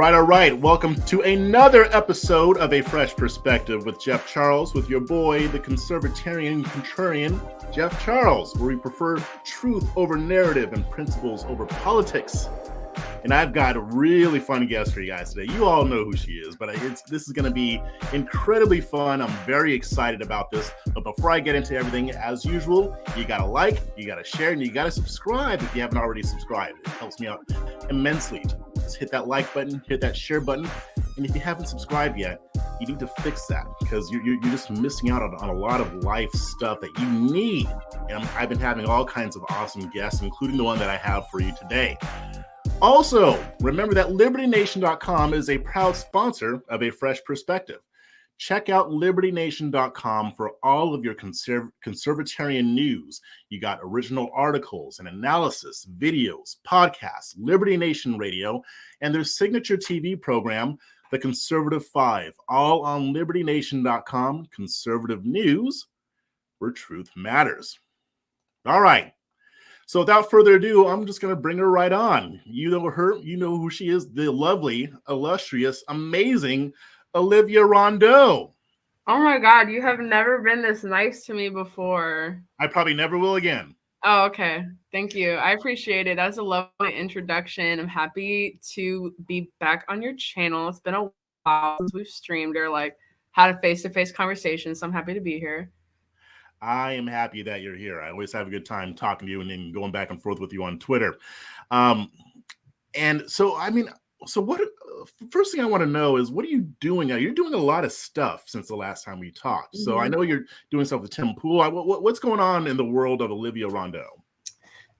All right. Welcome to another episode of A Fresh Perspective with Jeff Charles, with your boy, the Conservatarian contrarian, Jeff Charles, where we prefer truth over narrative and principles over politics. And I've got a really fun guest for you guys today. You all know who she is, but this is going to be incredibly fun. I'm very excited about this. But before I get into everything, as usual, you got to like, you got to share, and you got to subscribe if you haven't already subscribed. It helps me out immensely. Just hit that like button, hit that share button. And if you haven't subscribed yet, you need to fix that because you're just missing out on a lot of life stuff that you need. And I've been having all kinds of awesome guests, including the one that I have for you today. Also, remember that LibertyNation.com is a proud sponsor of A Fresh Perspective. Check out LibertyNation.com for all of your conservatarian news. You got original articles and analysis, videos, podcasts, Liberty Nation Radio, and their signature TV program, The Conservative Five, all on LibertyNation.com. Conservative news where truth matters. All right. So without further ado, I'm just going to bring her right on. You know her, you know who she is, the lovely, illustrious, amazing Olivia Rondeau. Oh my God, you have never been this nice to me before. I probably never will again. Oh, okay. Thank you. I appreciate it. That's a lovely introduction. I'm happy to be back on your channel. It's been a while since we've streamed or had a face-to-face conversation, so I'm happy to be here. I am happy that you're here. I always have a good time talking to you and then going back and forth with you on Twitter. And so, what? First thing I want to know is, what are you doing now? You're doing a lot of stuff since the last time we talked. So I know you're doing stuff with Tim Pool. What's going on in the world of Olivia Rondeau?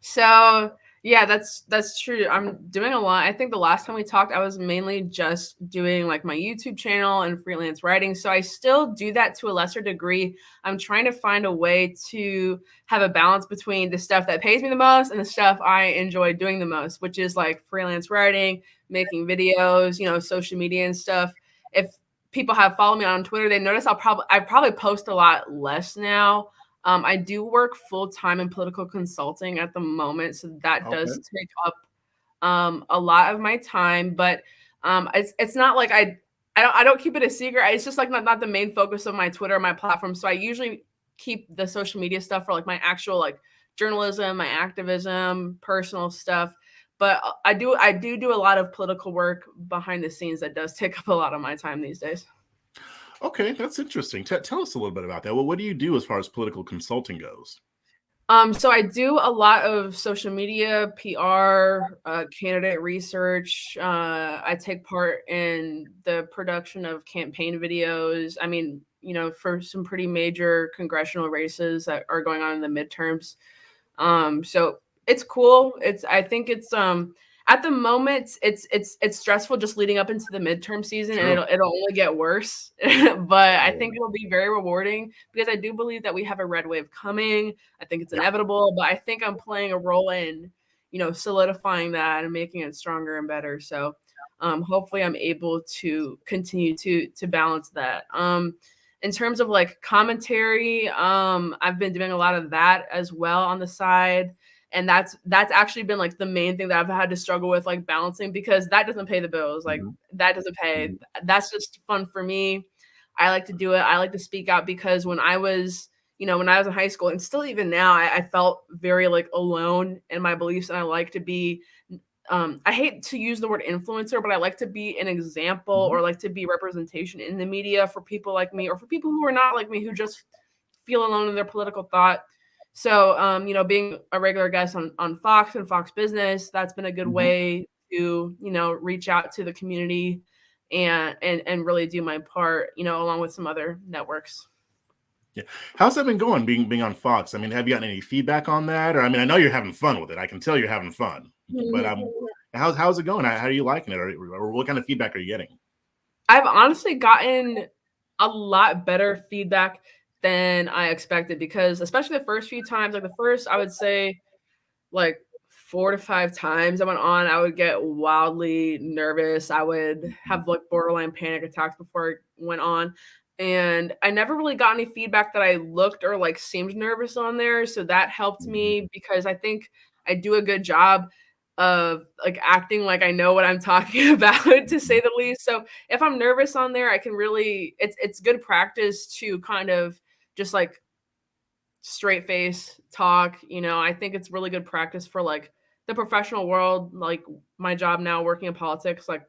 So yeah, that's true. I'm doing a lot. I think the last time we talked, I was mainly just doing my YouTube channel and freelance writing. So I still do that to a lesser degree. I'm trying to find a way to have a balance between the stuff that pays me the most and the stuff I enjoy doing the most, which is freelance writing, making videos, social media and stuff. If people have followed me on Twitter, they notice I probably post a lot less now. I do work full-time in political consulting at the moment, so that does take up a lot of my time. But it's not like I don't keep it a secret. It's just not the main focus of my Twitter or my platform. So I usually keep the social media stuff for my actual journalism, my activism, personal stuff. But I do a lot of political work behind the scenes that does take up a lot of my time these days. Okay, that's interesting. Tell us a little bit about that. Well, what do you do as far as political consulting goes? So I do a lot of social media, PR, candidate research. I take part in the production of campaign videos. I mean, for some pretty major congressional races that are going on in the midterms. So it's cool. I think it's at the moment, it's stressful just leading up into the midterm season, sure. And it'll only get worse. But I think it'll be very rewarding because I do believe that we have a red wave coming. I think it's inevitable, but I think I'm playing a role in, solidifying that and making it stronger and better. So hopefully I'm able to continue to balance that. In terms of commentary, I've been doing a lot of that as well on the side. And that's actually been the main thing that I've had to struggle with balancing, because that doesn't pay the bills. That doesn't pay. That's just fun for me. I like to do it. I like to speak out because when I was in high school, and still even now, I felt very alone in my beliefs. And I like to be, I hate to use the word influencer, but I like to be an example or like to be representation in the media for people like me, or for people who are not like me, who just feel alone in their political thought. So, being a regular guest on Fox and Fox Business, that's been a good way to, reach out to the community and really do my part, along with some other networks. Yeah. How's that been going, being on Fox? I mean, have you gotten any feedback on that? Or, I mean, I know you're having fun with it. I can tell you're having fun. But how's it going? How are you liking it? Or what kind of feedback are you getting? I've honestly gotten a lot better feedback than I expected, because especially the first few times, I would say 4 to 5 times I went on, I would get wildly nervous. I would have borderline panic attacks before I went on. And I never really got any feedback that I looked or seemed nervous on there. So that helped me, because I think I do a good job of like acting like I know what I'm talking about, to say the least. So if I'm nervous on there, I can really, it's good practice to kind of just like straight face talk. I think it's really good practice for like the professional world, like my job now working in politics, like,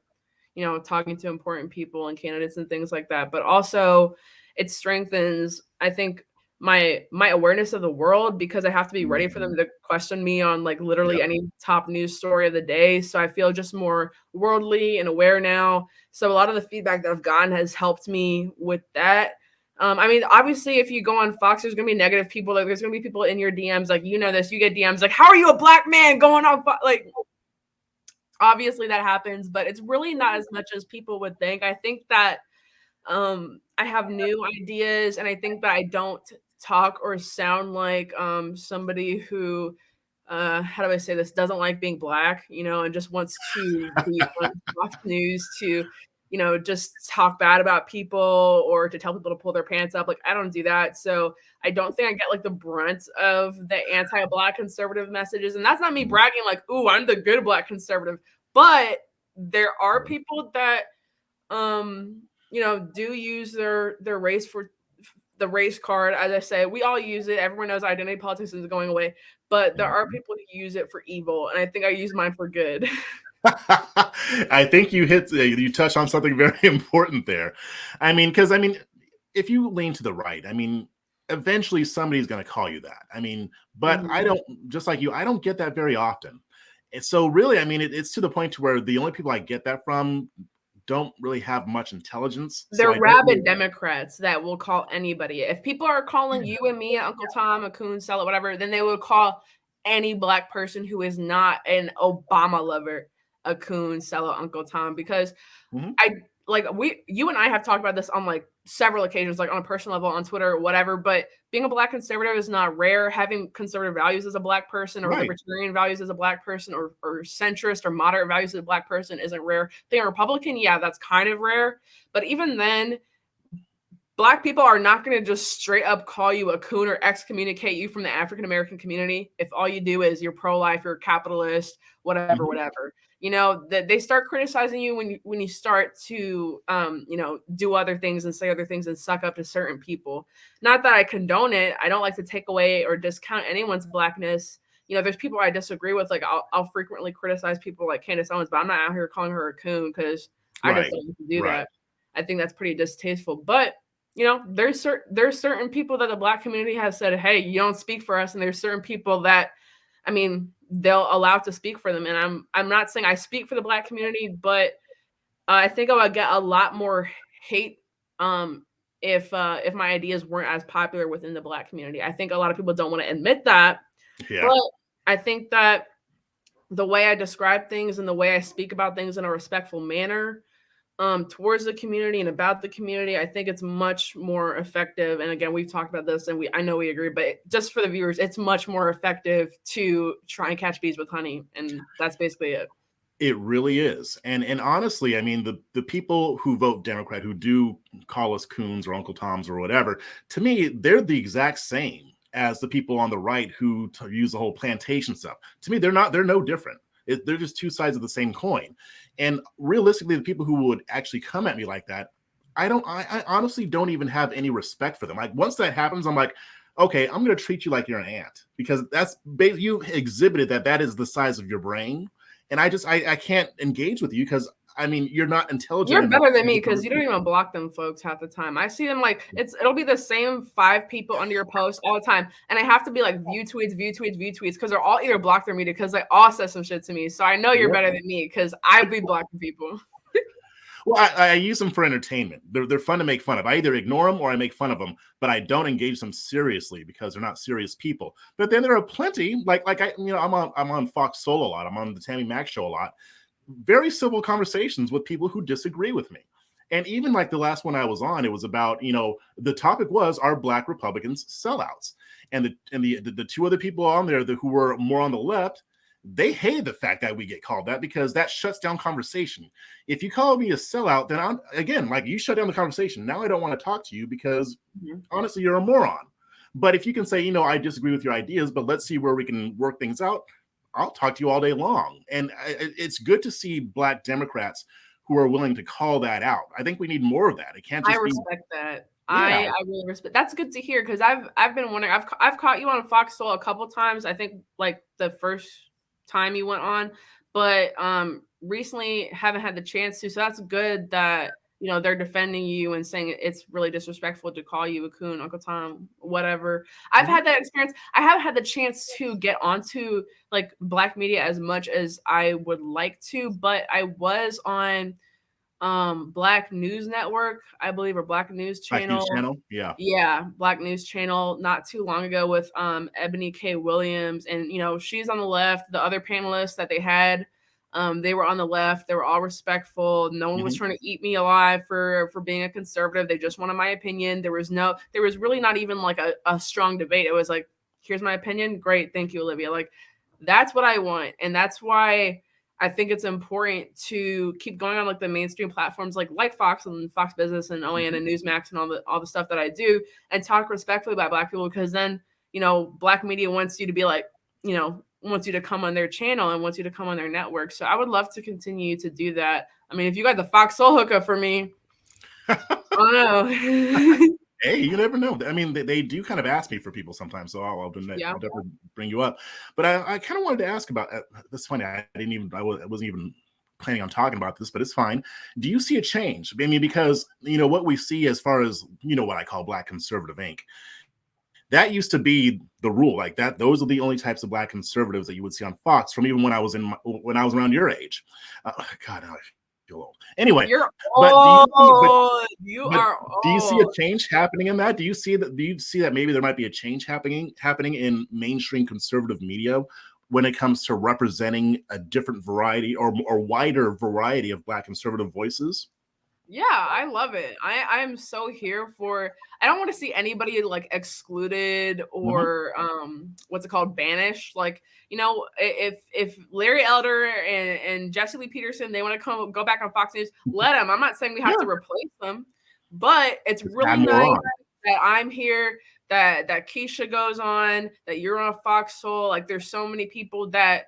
talking to important people and candidates and things like that. But also it strengthens, I think, my awareness of the world, because I have to be ready for them to question me on like literally any top news story of the day. So I feel just more worldly and aware now. So a lot of the feedback that I've gotten has helped me with that. I mean, obviously, if you go on Fox, there's gonna be negative people. Like, there's gonna be people in your DMs, like, this. You get DMs like, "How are you a black man going on?" Like, obviously that happens, but it's really not as much as people would think. I think that I have new ideas, and I think that I don't talk or sound like somebody who how do I say this, doesn't like being black, and just wants to be on Fox News to, just talk bad about people or to tell people to pull their pants up. Like, I don't do that. So I don't think I get like the brunt of the anti-black conservative messages. And that's not me bragging like, "Ooh, I'm the good black conservative." But there are people that do use their race for the race card. As I say, we all use it. Everyone knows identity politics is going away, but there are people who use it for evil, and I think I use mine for good. I think you touched on something very important there. Because if you lean to the right, eventually somebody's going to call you that. But I don't, just like you, I don't get that very often. And so really, it's to the point to where the only people I get that from don't really have much intelligence. They're rabid Democrats that will call anybody. If people are calling you and me, Uncle Tom, a coon, sell it, whatever, then they would call any black person who is not an Obama lover a coon, sell it, Uncle Tom. Because you and I have talked about this on like several occasions, like on a personal level, on Twitter or whatever, but being a black conservative is not rare. Having conservative values as a black person, or libertarian values as a black person, or centrist or moderate values as a black person isn't rare. Being a Republican, yeah, that's kind of rare. But even then, black people are not going to just straight up call you a coon or excommunicate you from the African American community if all you do is you're pro-life, you're a capitalist, whatever. That they start criticizing you when you start to do other things and say other things and suck up to certain people. Not that I condone it. I don't like to take away or discount anyone's blackness. There's people I disagree with. Like, I'll frequently criticize people like Candace Owens, but I'm not out here calling her a coon because I just don't do that. I think that's pretty distasteful. But there's certain people that the black community has said, "Hey, you don't speak for us," and there's certain people that, they'll allow to speak for them. And I'm not saying I speak for the black community, but I think I would get a lot more hate if my ideas weren't as popular within the black community. I think a lot of people don't want to admit that, but I think that the way I describe things and the way I speak about things in a respectful manner towards the community and about the community, I think it's much more effective. And again, we've talked about this and I know we agree, but just for the viewers, it's much more effective to try and catch bees with honey. And that's basically it. It really is. And honestly, the people who vote Democrat, who do call us coons or Uncle Toms or whatever, to me, they're the exact same as the people on the right who use the whole plantation stuff. To me, they're no different. They're just two sides of the same coin. And realistically, the people who would actually come at me like that, I honestly don't even have any respect for them. Like, once that happens, I'm like, okay, I'm going to treat you like you're an ant, because you've exhibited that is the size of your brain. And I can't engage with you because you're not intelligent. You're better than me because you don't even block them folks half the time. I see them like it'll be the same 5 people under your post all the time, and I have to be like view tweets because they're all either blocked or muted because they all said some shit to me. So I know you're better than me because I be blocking people. Well, I use them for entertainment. They're fun to make fun of. I either ignore them or I make fun of them, but I don't engage them seriously because they're not serious people. But then there are plenty, I'm on Fox Soul a lot. I'm on the Tammy Mack Show a lot. Very civil conversations with people who disagree with me. And even like the last one I was on, it was about, the topic was, are black Republicans sellouts? And the 2 other people on there who were more on the left, they hated the fact that we get called that because that shuts down conversation. If you call me a sellout, then you shut down the conversation. Now I don't want to talk to you because honestly, you're a moron. But if you can say, I disagree with your ideas, but let's see where we can work things out, I'll talk to you all day long. And it's good to see Black Democrats who are willing to call that out. I think we need more of that. It can't just I be. respect that. Yeah. I really respect. That's good to hear because I've been wondering. I've caught you on Foxhole a couple times. I think like the first time you went on, but recently haven't had the chance to. So that's good that they're defending you and saying it's really disrespectful to call you a coon, Uncle Tom, whatever. I've had that experience. I haven't had the chance to get onto like Black media as much as I would like to, but I was on Black News Network, I believe, or Black News Black News Channel. Channel. Yeah. Yeah, Black News Channel not too long ago with Ebony K. Williams. And she's on the left. The other panelists that they had, they were on the left. They were all respectful. No one was trying to eat me alive for being a conservative. They just wanted my opinion. There was really not even like a strong debate. It was like, here's my opinion. Great. Thank you, Olivia. Like, that's what I want. And that's why I think it's important to keep going on like the mainstream platforms like Fox and Fox Business and OAN and Newsmax and all the stuff that I do, and talk respectfully about Black people, because then, Black media wants you to be like, wants you to come on their channel and wants you to come on their network. So I would love to continue to do that. I mean, if you got the Fox Soul hookup for me, I don't know. Hey, you never know. I mean, they do kind of ask me for people sometimes, so I'll definitely bring you up. But I kind of wanted to ask about. That's funny. I wasn't even planning on talking about this, but it's fine. Do you see a change? I mean, because what we see as far as what I call Black conservative ink. That used to be the rule, like that. Those are the only types of Black conservatives that you would see on Fox from even when I was around your age. God, now I feel old. Anyway, you're old. You are old. Do you see a change happening in that? Do you see that maybe there might be a change happening in mainstream conservative media when it comes to representing a different variety or wider variety of Black conservative voices? Yeah, I love it. I'm so here for. I don't want to see anybody like excluded or what's it called, banished. Like, if Larry Elder and Jesse Lee Peterson, they want to go back on Fox News, let them. I'm not saying we have to replace them, but it's really nice that I'm here, that Keisha goes on, that you're on Fox Soul. Like, there's so many people that.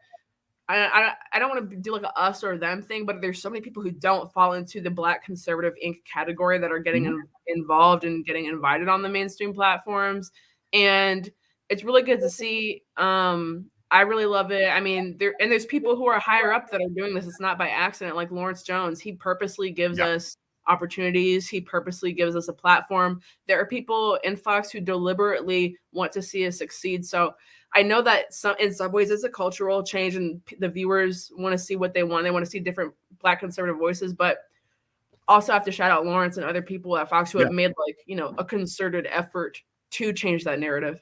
I don't want to do like a us or them thing, but there's so many people who don't fall into the Black conservative ink category that are getting involved and getting invited on the mainstream platforms. And it's really good to see. I really love it. I mean, there's people who are higher up that are doing this. It's not by accident. Like Lawrence Jones, he purposely gives us opportunities. He purposely gives us a platform. There are people in Fox who deliberately want to see us succeed. So I know that in some ways it's a cultural change and the viewers want to see what they want. They want to see different Black conservative voices, but also have to shout out Lawrence and other people at Fox who have made a concerted effort to change that narrative.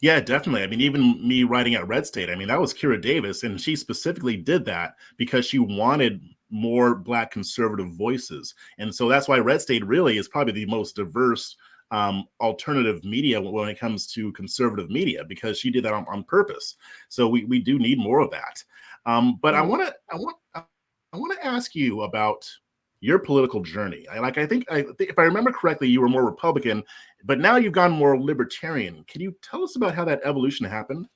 Yeah, definitely. I mean, even me writing at Red State, I mean, that was Kira Davis, and she specifically did that because she wanted more Black conservative voices. And so that's why Red State really is probably the most diverse alternative media when it comes to conservative media, because she did that on purpose. So we do need more of that. But I want to ask you about your political journey. I think if I remember correctly, you were more Republican, but now you've gone more libertarian. Can you tell us about how that evolution happened?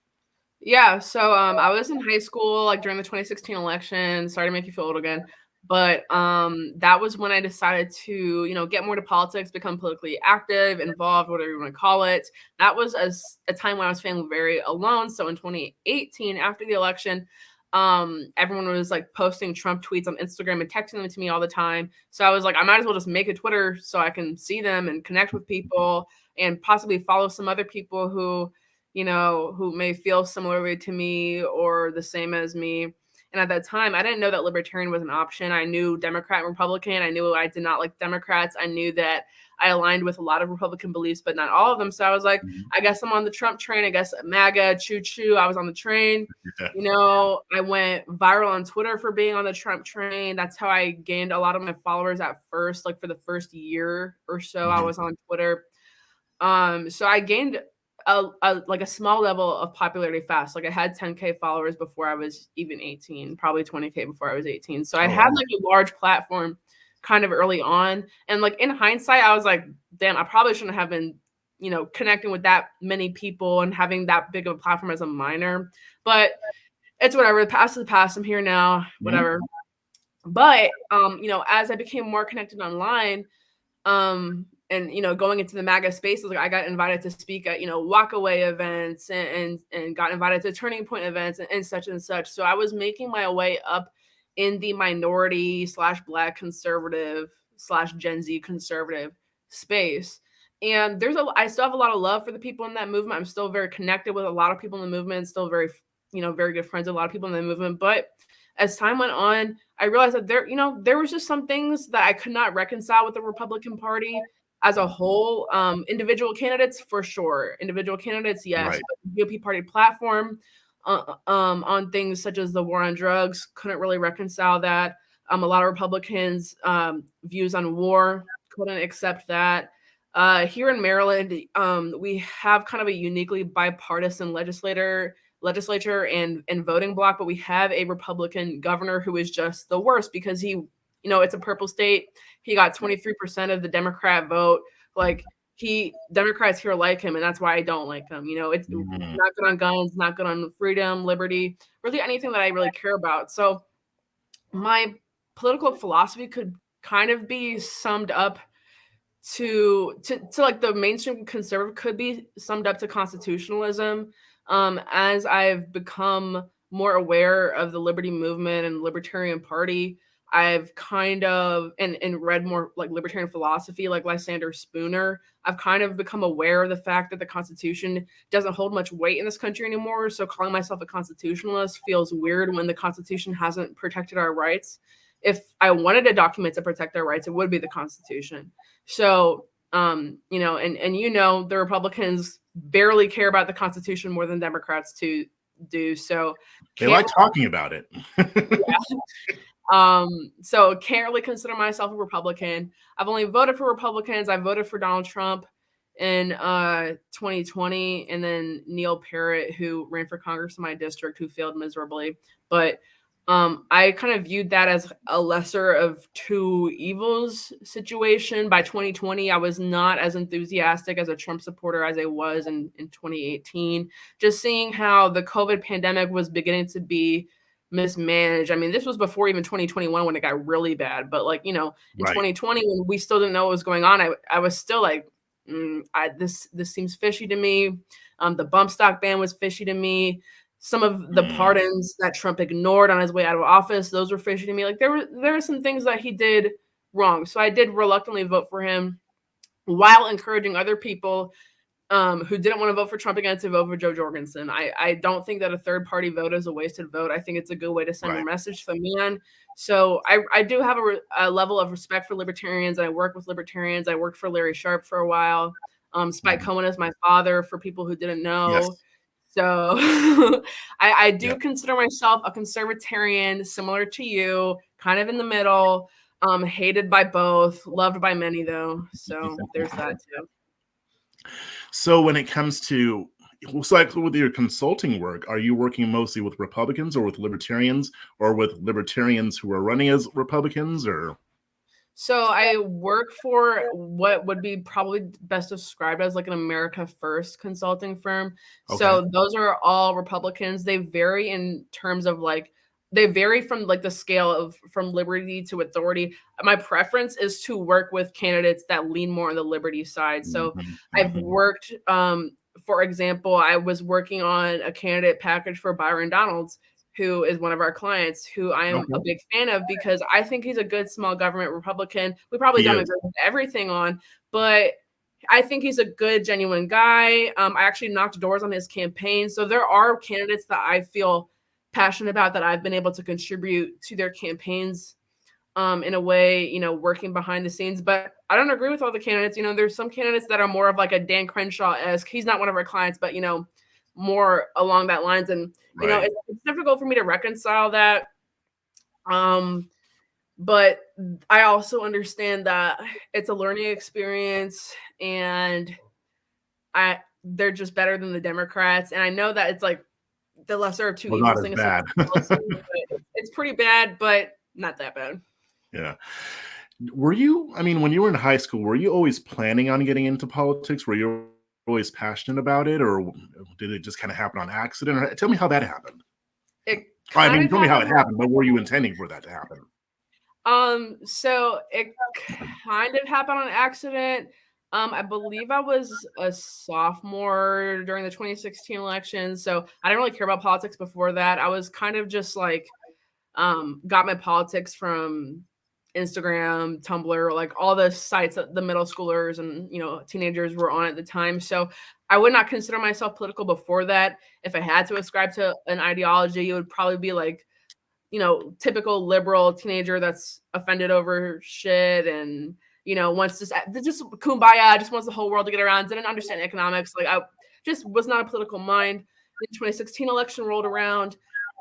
Yeah, so I was in high school, like during the 2016 election. Sorry to make you feel old again. But that was when I decided to, get more to politics, become politically active, involved, whatever you want to call it. That was a time when I was feeling very alone. So in 2018, after the election, everyone was like posting Trump tweets on Instagram and texting them to me all the time. So I was like, I might as well just make a Twitter so I can see them and connect with people and possibly follow some other people who may feel similarly to me or the same as me. And at that time, I didn't know that libertarian was an option. I knew Democrat and Republican. I knew I did not like Democrats. I knew that I aligned with a lot of Republican beliefs, but not all of them. So I was like, I guess I'm on the Trump train. I guess MAGA, choo-choo. I was on the train. I went viral on Twitter for being on the Trump train. That's how I gained a lot of my followers at first, like for the first year or so I was on Twitter. So I gained a small level of popularity fast. Like I had 10K followers before I was even 18, probably 20K before I was 18. So I had like a large platform kind of early on. And like in hindsight, I was like, damn, I probably shouldn't have been, connecting with that many people and having that big of a platform as a minor. But it's whatever. The past is the past. I'm here now, whatever. But as I became more connected online, and going into the MAGA spaces, like I got invited to speak at walkaway events and got invited to turning point events and such and such. So I was making my way up in the minority / Black conservative / Gen Z conservative space. And I still have a lot of love for the people in that movement. I'm still very connected with a lot of people in the movement, still very very good friends with a lot of people in the movement. But as time went on, I realized that there was just some things that I could not reconcile with the Republican Party as a whole. Individual candidates, for sure. Individual candidates, yes. Right. But the GOP party platform on things such as the war on drugs, couldn't really reconcile that. A lot of Republicans' views on war, couldn't accept that. Here in Maryland, we have kind of a uniquely bipartisan legislature and voting block, but we have a Republican governor who is just the worst because it's a purple state. He got 23% of the Democrat vote. Like Democrats here like him, and that's why I don't like him. It's not good on guns, not good on freedom, liberty, really anything that I really care about. So my political philosophy could kind of be summed up to like the mainstream conservative could be summed up to constitutionalism. As I've become more aware of the liberty movement and libertarian party, I've kind of and read more like libertarian philosophy, like Lysander Spooner. I've kind of become aware of the fact that the Constitution doesn't hold much weight in this country anymore. So calling myself a constitutionalist feels weird when the Constitution hasn't protected our rights. If I wanted a document to protect our rights, it would be the Constitution. So, and the Republicans barely care about the Constitution more than Democrats do. So they like talking about it. Yeah. So can't really consider myself a Republican. I've only voted for Republicans. I voted for Donald Trump in 2020, and then Neil Parrott, who ran for Congress in my district, who failed miserably. But I kind of viewed that as a lesser of two evils situation. By 2020, I was not as enthusiastic as a Trump supporter as I was in 2018. Just seeing how the COVID pandemic was beginning to be mismanaged. I mean, this was before even 2021 when it got really bad. But in 2020, when we still didn't know what was going on, I was still like, this seems fishy to me. The bump stock ban was fishy to me. Some of the pardons that Trump ignored on his way out of office, those were fishy to me. Like there were some things that he did wrong. So I did reluctantly vote for him while encouraging other people who didn't want to vote for Trump again to vote for Joe Jorgensen. I don't think that a third party vote is a wasted vote. I think it's a good way to send a message to the man. So I do have a level of respect for libertarians. I work with libertarians. I worked for Larry Sharpe for a while. Spike Cohen is my father, for people who didn't know. Yes. So I do consider myself a conservatarian, similar to you, kind of in the middle, hated by both, loved by many though. So there's that too. So when it comes to, with your consulting work, are you working mostly with Republicans or with libertarians, or with libertarians who are running as Republicans, or? So I work for what would be probably best described as like an America First consulting firm. Okay. So those are all Republicans. They vary in terms of they vary from like the scale of from liberty to authority. My preference is to work with candidates that lean more on the liberty side. So I've worked, for example, I was working on a candidate package for Byron Donalds, who is one of our clients, who I am a big fan of because I think he's a good small government Republican. We probably don't agree with everything on, but I think he's a good, genuine guy. I actually knocked doors on his campaign. So there are candidates that I feel passionate about that I've been able to contribute to their campaigns in a way, working behind the scenes. But I don't agree with all the candidates. There's some candidates that are more of like a Dan Crenshaw-esque. He's not one of our clients, but, more along that lines. And, it's difficult for me to reconcile that. But I also understand that it's a learning experience and they're just better than the Democrats. And I know that it's like the lesser of two evils thing. It's pretty bad, but not that bad. Yeah. Were you, when you were in high school, were you always planning on getting into politics? Were you always passionate about it, or did it just kind of happen on accident? Or tell me how that happened. I mean, tell me how it happened, but were you intending for that to happen? So it kind of happened on accident. I believe I was a sophomore during the 2016 election, so I didn't really care about politics before that. I was kind of just like, got my politics from Instagram, Tumblr, like all the sites that the middle schoolers and teenagers were on at the time. So I would not consider myself political before that. If I had to ascribe to an ideology, it would probably be like, typical liberal teenager that's offended over shit and, wants just kumbaya, just wants the whole world to get around, didn't understand economics. Like I just was not a political mind. The 2016 election rolled around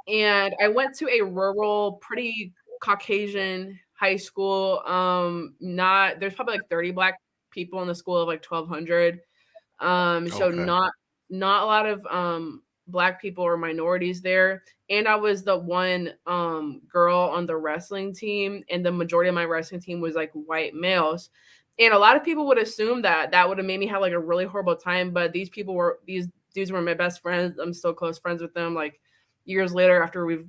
and I went to a rural, pretty Caucasian high school. There's probably like 30 Black people in the school of like 1,200. So Okay. not a lot of Black people or minorities there. And I was the one girl on the wrestling team, and the majority of my wrestling team was like white males. And a lot of people would assume that would have made me have like a really horrible time. But these dudes were my best friends. I'm still close friends with them, like years later after we've,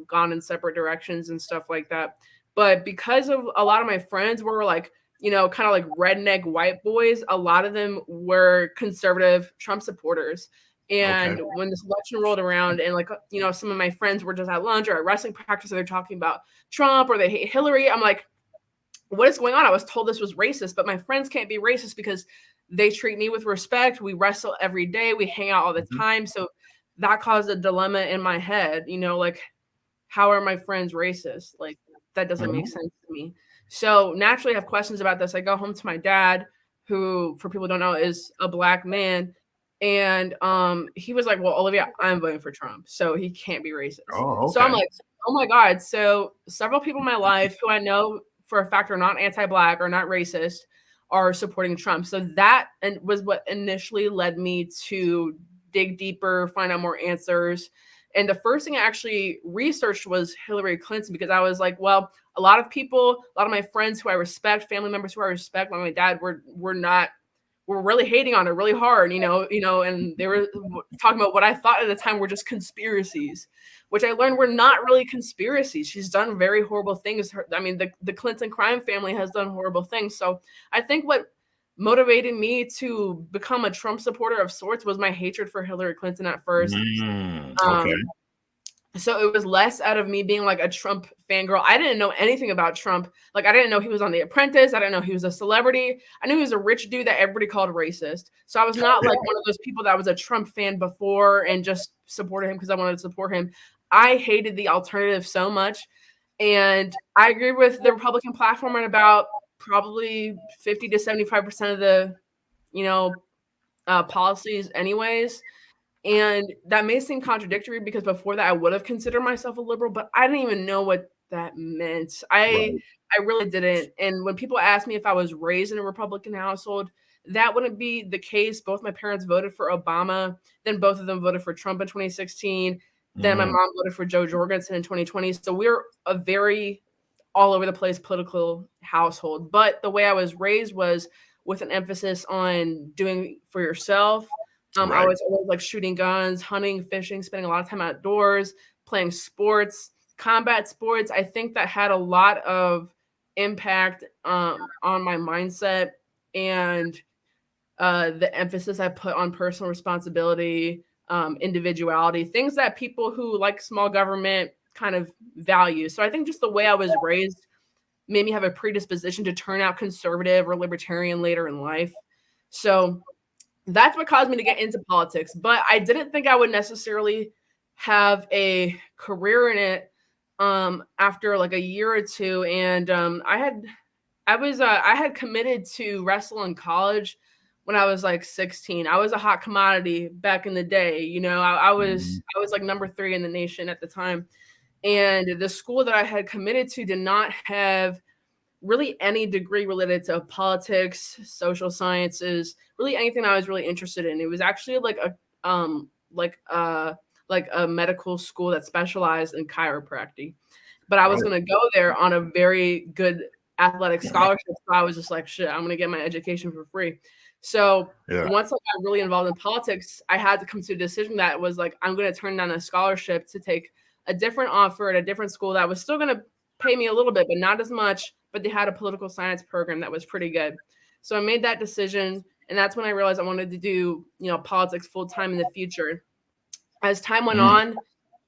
gone in separate directions and stuff like that. But because of a lot of my friends were like, kind of like redneck white boys, a lot of them were conservative Trump supporters. And when this election rolled around and like, some of my friends were just at lunch or at wrestling practice and they're talking about Trump or they hate Hillary, I'm like, what is going on? I was told this was racist, but my friends can't be racist because they treat me with respect. We wrestle every day. We hang out all the time. So that caused a dilemma in my head, like, how are my friends racist? Like, that doesn't make sense to me. So naturally I have questions about this. I go home to my dad, who, for people who don't know, is a Black man. And he was like, well, Olivia, I'm voting for Trump, so he can't be racist. Oh, okay. So I'm like, oh my God. So several people in my life who I know for a fact are not anti-Black or not racist are supporting Trump. So that was what initially led me to dig deeper, find out more answers. And the first thing I actually researched was Hillary Clinton, because I was like, well, a lot of my friends who I respect, family members who I respect, like my dad, were really hating on her really hard, and they were talking about what I thought at the time were just conspiracies, which I learned were not really conspiracies. She's done very horrible things. The Clinton crime family has done horrible things. So I think what motivated me to become a Trump supporter of sorts was my hatred for Hillary Clinton at first. Okay. So it was less out of me being like a Trump fangirl. I didn't know anything about Trump. Like, I didn't know he was on The Apprentice. I didn't know he was a celebrity. I knew he was a rich dude that everybody called racist. So I was not like one of those people that was a Trump fan before and just supported him because I wanted to support him. I hated the alternative so much. And I agree with the Republican platform on about probably 50 to 75% of the, policies anyways. And that may seem contradictory because before that I would have considered myself a liberal, but I didn't even know what that meant. I really didn't. And when people ask me if I was raised in a Republican household, that wouldn't be the case. Both my parents voted for Obama, then both of them voted for Trump in 2016. Then my mom voted for Joe Jorgensen in 2020. So we're a very all over the place political household. But the way I was raised was with an emphasis on doing for yourself. I was always like shooting guns, hunting, fishing, spending a lot of time outdoors, playing sports, combat sports. I think that had a lot of impact on my mindset and the emphasis I put on personal responsibility, individuality, things that people who like small government kind of value. So I think just the way I was raised made me have a predisposition to turn out conservative or libertarian later in life. So that's what caused me to get into politics. But I didn't think I would necessarily have a career in it after like a year or two. And I had committed to wrestle in college when I was like 16. I was a hot commodity back in the day. I was like number 3 in the nation at the time. And the school that I had committed to did not have really any degree related to politics, social sciences, really anything I was really interested in. It was actually like a medical school that specialized in chiropractic. But I was going to go there on a very good athletic scholarship. So I was just like, shit, I'm going to get my education for free. So once I got really involved in politics, I had to come to a decision that was like, I'm going to turn down a scholarship to take a different offer at a different school that was still going to pay me a little bit, but not as much. But they had a political science program that was pretty good. So I made that decision. And that's when I realized I wanted to do, politics full time in the future. As time went on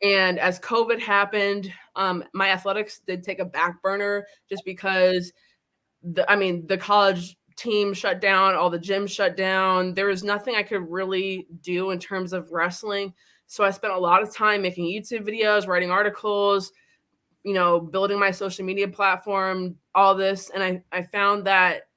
and as COVID happened, my athletics did take a back burner just because the college team shut down, all the gyms shut down. There was nothing I could really do in terms of wrestling. So I spent a lot of time making YouTube videos, writing articles, building my social media platform, all this. And I found that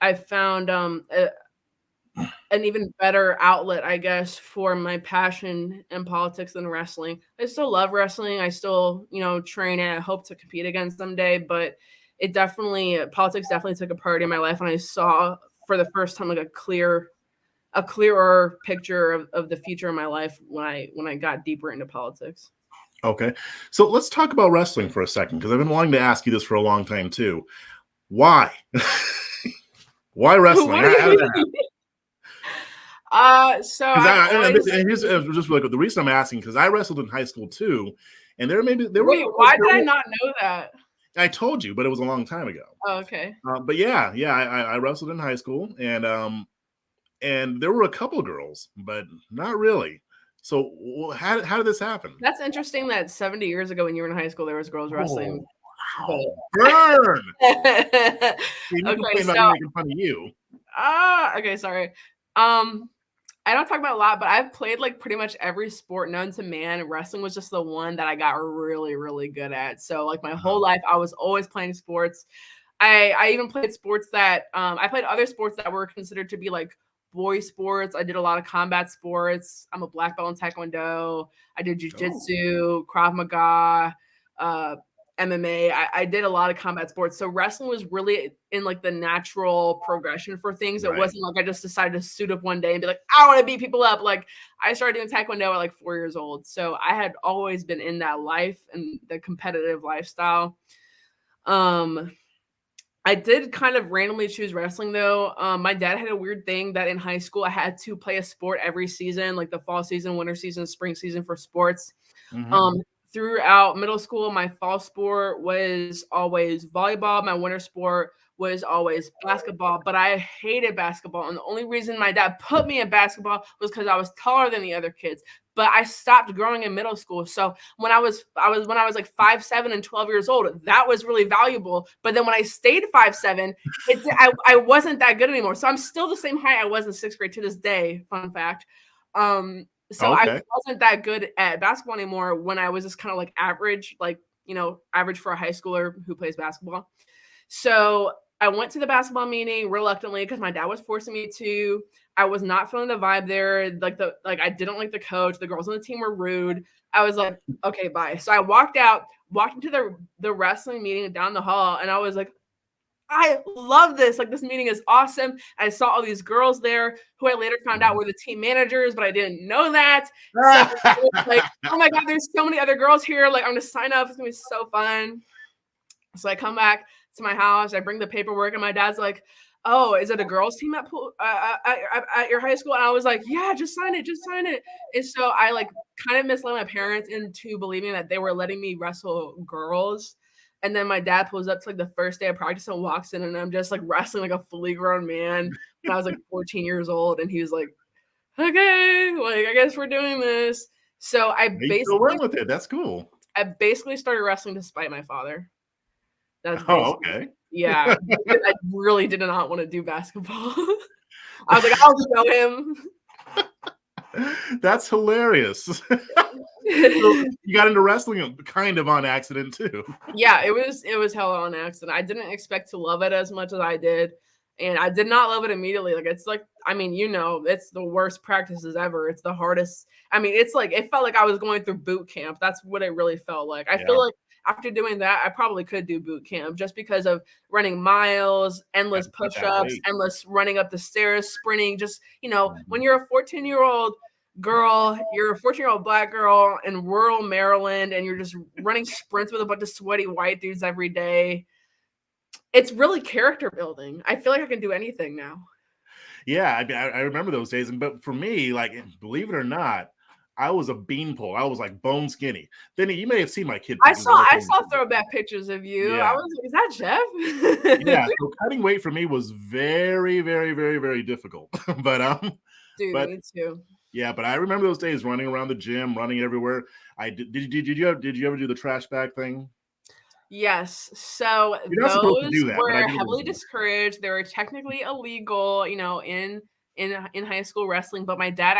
I found an even better outlet, I guess, for my passion in politics than wrestling. I still love wrestling. I still, train and I hope to compete again someday, but politics definitely took a part in my life. And I saw for the first time, like a clearer picture of the future of my life when I got deeper into politics. Okay. So let's talk about wrestling for a second, because I've been wanting to ask you this for a long time too. Why? Why wrestling? What do you mean? Just like the reason I'm asking, because I wrestled in high school too, and why did I not know that? I told you, but it was a long time ago. Oh, okay. But I wrestled in high school, and there were a couple girls, but not really. So how did this happen? That's interesting that 70 years ago when you were in high school, there was girls wrestling. Wow. Burn! Okay, so making fun of you. Okay, sorry. I don't talk about a lot, but I've played like pretty much every sport known to man. Wrestling was just the one that I got really, really good at. So like my whole life, I was always playing sports. I even played sports that I played other sports that were considered to be like boy sports. I did a lot of combat sports. I'm a black belt in Taekwondo. I did jiu-jitsu, Krav Maga, MMA. I did a lot of combat sports. So wrestling was really in like the natural progression for things. It wasn't like I just decided to suit up one day and be like, I want to beat people up. Like I started doing Taekwondo at like 4 years old. So I had always been in that life and the competitive lifestyle. I did kind of randomly choose wrestling though. My dad had a weird thing that in high school I had to play a sport every season, like the fall season, winter season, spring season for sports. Throughout middle school, my fall sport was always volleyball. My winter sport was always basketball, but I hated basketball. And the only reason my dad put me in basketball was because I was taller than the other kids. But I stopped growing in middle school. So when I was like 5'7" and 12 years old, that was really valuable. But then when I stayed 5'7", I wasn't that good anymore. So I'm still the same height I was in sixth grade to this day. Fun fact. So I wasn't that good at basketball anymore when I was just kind of like average, like, average for a high schooler who plays basketball. So I went to the basketball meeting reluctantly because my dad was forcing me to. I was not feeling the vibe there. I didn't like the coach. The girls on the team were rude. I was like, okay, bye. So I walked into the wrestling meeting down the hall, and I was like, I love this. Like, this meeting is awesome. I saw all these girls there who I later found out were the team managers, but I didn't know that. So I was like, oh my God, there's so many other girls here. Like, I'm going to sign up. It's going to be so fun. So I come back to my house. I bring the paperwork, and my dad's like, oh, is it a girls team at your high school? And I was like, yeah, just sign it. And so I like kind of misled my parents into believing that they were letting me wrestle girls. And then my dad pulls up to like the first day of practice and walks in, and I'm just like wrestling like a fully grown man when I was like 14 years old. And he was like, okay, like I guess we're doing this. So I basically went with it. That's cool. I basically started wrestling despite my father. That's okay. Yeah, I really did not want to do basketball. I was like, I'll show him. That's hilarious. So you got into wrestling kind of on accident too. Yeah, it was hella on accident. I didn't expect to love it as much as I did. And I did not love it immediately. Like, it's like, I mean, it's the worst practices ever. It's the hardest. I mean, it's like, it felt like I was going through boot camp. That's what it really felt like. I feel like after doing that, I probably could do boot camp just because of running miles, endless push-ups, endless running up the stairs, sprinting. Just, when you're a 14-year-old girl, you're a 14-year-old black girl in rural Maryland, and you're just running sprints with a bunch of sweaty white dudes every day. It's really character building. I feel like I can do anything now. Yeah, I remember those days. But for me, like, believe it or not, I was a beanpole. I was like bone skinny. Then you may have seen my kid. I saw throwback pictures of you. Yeah. I was like, is that Jeff? Yeah. So cutting weight for me was very, very, very, very difficult. But Dude, but me too. yeah, but I remember those days running around the gym, running everywhere. Did you ever do the trash bag thing? Yes. So You're not supposed to those do that, but I were did it heavily anyway. discouraged. They were technically illegal, you know, in high school wrestling. But my dad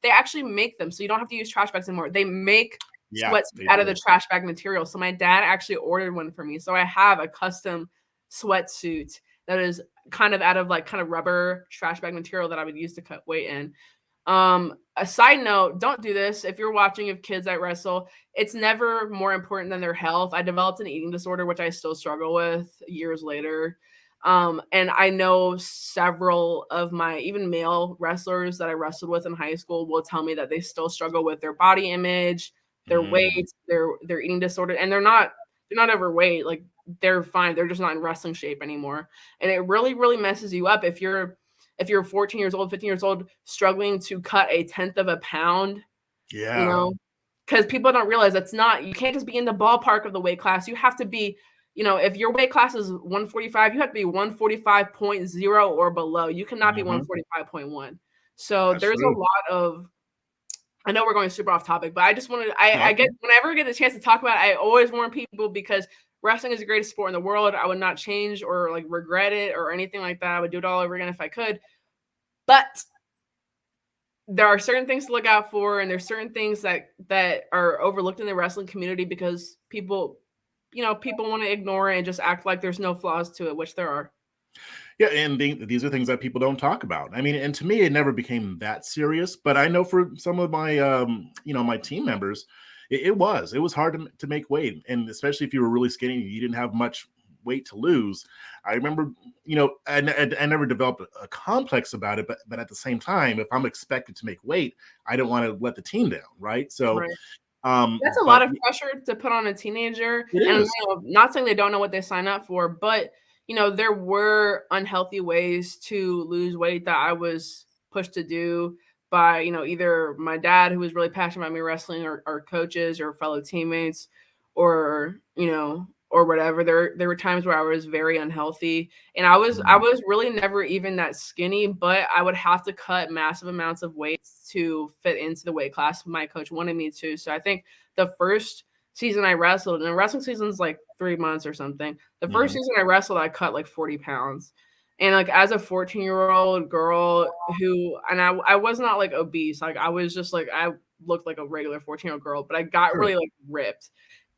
they actually make them, so you don't have to use trash bags anymore. They make Yeah, sweats they out of the do. trash bag material. So my dad actually ordered one for me. So I have a custom sweatsuit that is kind of out of like kind of rubber trash bag material that I would use to cut weight in. A side note, don't do this if you're watching of kids that wrestle. It's never more important than their health. I developed an eating disorder, which I still struggle with years later. And I know several of my even male wrestlers that I wrestled with in high school will tell me that they still struggle with their body image, their weight, their eating disorder, and they're not overweight. Like they're fine. They're just not in wrestling shape anymore. And it really, really messes you up if you're 14 years old, 15 years old, struggling to cut a tenth of a pound, you Yeah. know, because people don't realize you can't just be in the ballpark of the weight class. You have to be, you know, if your weight class is 145, you have to be 145.0 or below. You cannot be 145.1. So That's there's a true. lot of, I know we're going super off topic, but I just wanted, No, I get, whenever I get the chance to talk about it, I always warn people because wrestling is the greatest sport in the world. I would not change or like regret it or anything like that. I would do it all over again if I could. But there are certain things to look out for, and there's certain things that are overlooked in the wrestling community because people want to ignore it and just act like there's no flaws to it, which there are. yeah, and these are things that people don't talk about. I mean, and to me, it never became that serious. But I know for some of my, my team members, it was hard to make weight, and especially if you were really skinny, you didn't have much weight to lose. I remember, I never developed a complex about it, but at the same time, if I'm expected to make weight, I don't want to let the team down, right? So, Right. That's a lot but of pressure to put on a teenager. it And is. not saying they don't know what they sign up for, but there were unhealthy ways to lose weight that I was pushed to do by, either my dad who was really passionate about me wrestling or coaches or fellow teammates or, or whatever. There were times where I was very unhealthy and I was really never even that skinny, but I would have to cut massive amounts of weight to fit into the weight class my coach wanted me to. So I think the first season I wrestled, and the wrestling season's like 3 months or something. The first season I wrestled, I cut like 40 pounds. And like as a 14-year-old girl and I was not like obese, like I was just like, I looked like a regular 14-year-old girl, but I got Sure. really like ripped.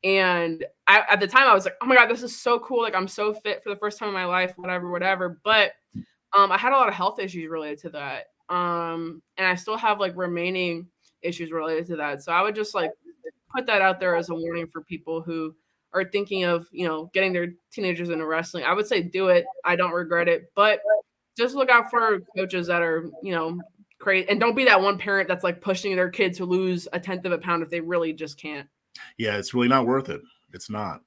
And at the time I was like, oh my God, this is so cool. Like I'm so fit for the first time in my life, whatever. But I had a lot of health issues related to that. And I still have like remaining issues related to that. So I would just like put that out there as a warning for people who are thinking of, getting their teenagers into wrestling. I would say do it. I don't regret it, but just look out for coaches that are, crazy. And don't be that one parent that's like pushing their kid to lose a tenth of a pound if they really just can't. Yeah, it's really not worth it. It's not.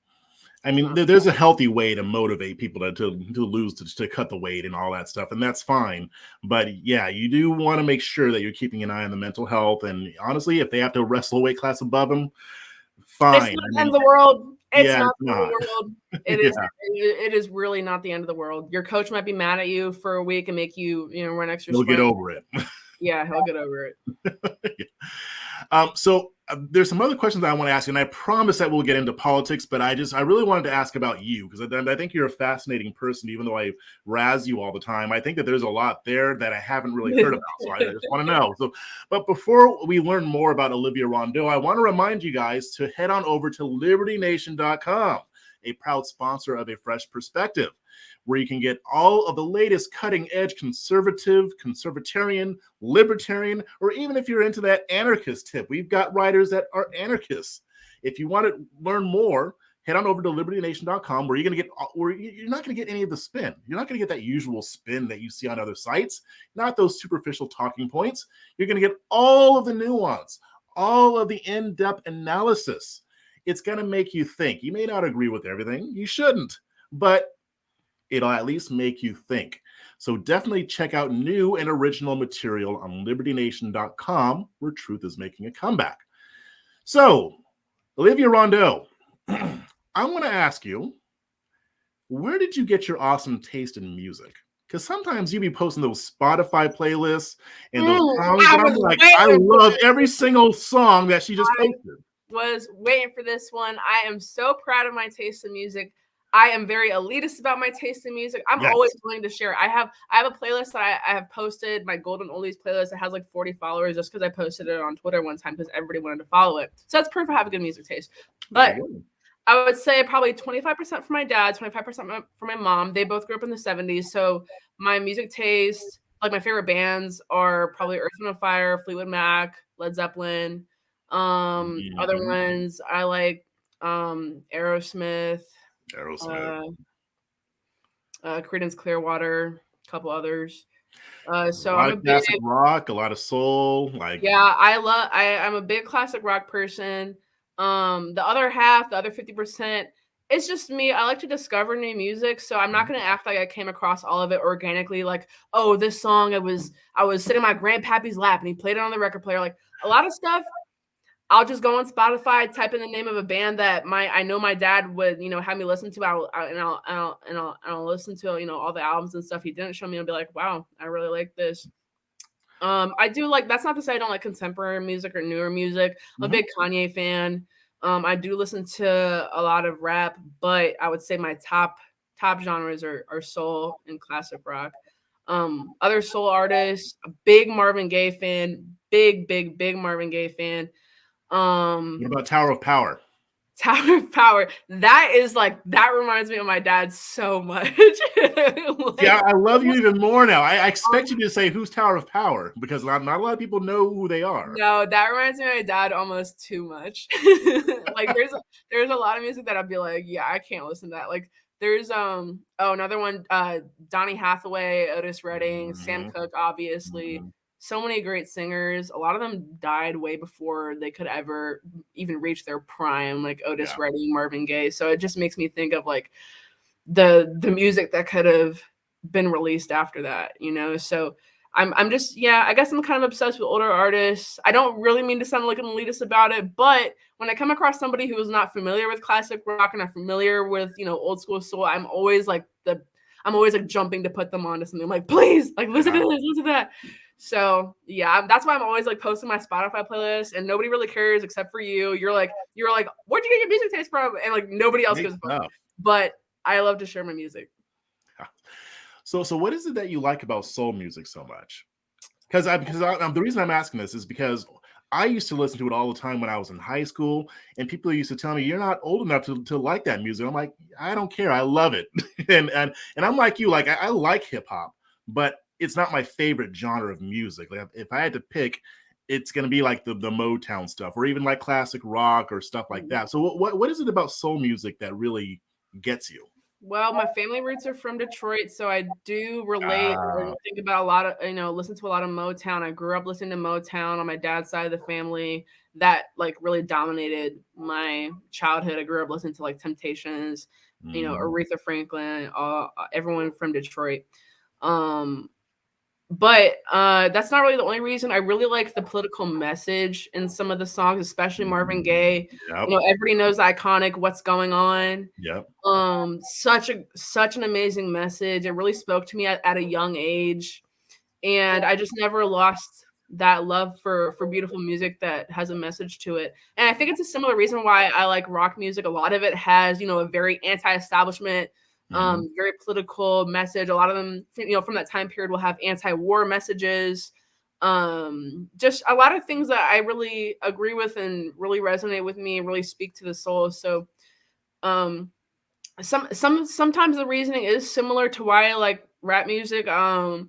I It's mean, not. there's a healthy way to motivate people to lose, to cut the weight and all that stuff, and that's fine. But yeah, you do want to make sure that you're keeping an eye on the mental health. And honestly, if they have to wrestle a weight class above them, It's fine. not I the end mean, of the world. It's yeah, not it's the end of not. the world. Yeah, It is really not the end of the world. Your coach might be mad at you for a week and make you, run extra they'll get sprints. over it. Yeah, he'll get over it. So there's some other questions I want to ask you, and I promise that we'll get into politics, but I really wanted to ask about you because I think you're a fascinating person, even though I razz you all the time. I think that there's a lot there that I haven't really heard about, so I just want to know. So, but before we learn more about Olivia Rondeau, I want to remind you guys to head on over to libertynation.com, a proud sponsor of A Fresh Perspective, where you can get all of the latest cutting-edge conservative, conservatarian, libertarian, or even if you're into that anarchist tip, we've got writers that are anarchists. If you want to learn more, head on over to libertynation.com where you're not going to get any of the spin. You're not going to get that usual spin that you see on other sites, not those superficial talking points. You're going to get all of the nuance, all of the in-depth analysis. It's going to make you think. You may not agree with everything. You shouldn't, but it'll at least make you think. So definitely check out new and original material on libertynation.com, where truth is making a comeback. So, Olivia Rondeau, I'm going to ask you, where did you get your awesome taste in music? Because sometimes you be posting those Spotify playlists and those songs, I and I'm was like, I waiting for love this. every single song that she just I posted. was waiting for this one. I am so proud of my taste in music. I am very elitist about my taste in music. I'm Yes. always willing to share. I have a playlist that I have posted, my Golden Oldies playlist. It has like 40 followers just because I posted it on Twitter one time because everybody wanted to follow it. So that's proof I have a good music taste. But I would say probably 25% for my dad, 25% for my mom. They both grew up in the 70s. So my music taste, like my favorite bands are probably Earth, Wind & Fire, Fleetwood Mac, Led Zeppelin. Other ones I like Aerosmith, Creedence Clearwater, a couple others. So a lot I'm a of big classic rock, a lot of soul. yeah, I'm a big classic rock person. The other half, the other 50%, it's just me. I like to discover new music, so I'm not gonna act like I came across all of it organically. Like, oh, this song, I was sitting in my grandpappy's lap and he played it on the record player. Like a lot of stuff, I'll just go on Spotify, type in the name of a band that I know my dad would have me listen to. I'll listen to all the albums and stuff he didn't show me and be like, wow, I really like this. I do like, that's not to say I don't like contemporary music or newer music. I'm a big Kanye fan. I do listen to a lot of rap, but I would say my top genres are soul and classic rock. Other soul artists, a big Marvin Gaye fan, big Marvin Gaye fan. What about Tower of Power? Tower of Power. That reminds me of my dad so much. Yeah, I love you even more now. I expect you to say who's Tower of Power because not a lot of people know who they are. No, that reminds me of my dad almost too much. Like there's a lot of music that I'd be like, yeah, I can't listen to that. Like there's another one, Donny Hathaway, Otis Redding, Sam Cooke, obviously. So many great singers. A lot of them died way before they could ever even reach their prime, like Otis Redding, Marvin Gaye. So it just makes me think of like the music that could have been released after that, So I'm just, I guess I'm kind of obsessed with older artists. I don't really mean to sound like an elitist about it, but when I come across somebody who is not familiar with classic rock and not familiar with, old school soul, I'm always like jumping to put them onto something. I'm like, please, like listen to this, listen to that. So that's why I'm always like posting my Spotify playlist, and nobody really cares except for you. You're like, where'd you get your music taste from? And like nobody else gives a fuck. But I love to share my music. So what is it that you like about soul music so much? Because the reason I'm asking this is because I used to listen to it all the time when I was in high school, and people used to tell me, you're not old enough to like that music. I'm like, I don't care. I love it. and I'm like you, like I like hip hop, but it's not my favorite genre of music. Like if I had to pick, it's going to be like the Motown stuff, or even like classic rock or stuff like that. So what is it about soul music that really gets you? Well, my family roots are from Detroit, so I do relate and think about a lot of, listen to a lot of Motown. I grew up listening to Motown on my dad's side of the family. That like really dominated my childhood. I grew up listening to like Temptations, Aretha Franklin, everyone from Detroit. But that's not really the only reason. I really like the political message in some of the songs, especially Marvin Gaye. Everybody knows the iconic "What's Going On." Such an amazing message. It really spoke to me at a young age, and I just never lost that love for beautiful music that has a message to it. And I think it's a similar reason why I like rock music. A lot of it has, a very anti-establishment, very political message. A lot of them, from that time period will have anti-war messages. Just a lot of things that I really agree with and really resonate with me and really speak to the soul. So, sometimes the reasoning is similar to why I like rap music. A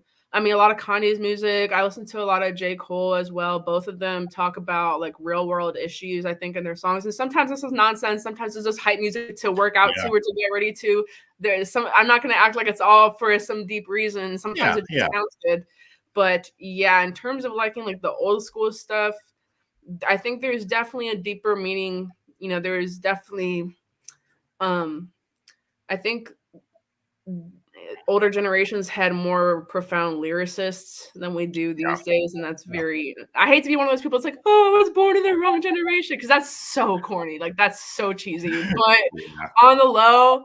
lot of Kanye's music. I listen to a lot of J. Cole as well. Both of them talk about like real world issues, I think, in their songs. And sometimes this is nonsense. Sometimes it's just hype music to work out to or to get ready to. There's I'm not going to act like it's all for some deep reason. Sometimes it just sounds good. But in terms of liking like the old school stuff, I think there's definitely a deeper meaning. There's definitely, I think older generations had more profound lyricists than we do these days, and that's very. I hate to be one of those people. It's like, oh, I was born in the wrong generation, because that's so corny. Like, that's so cheesy. But on the low.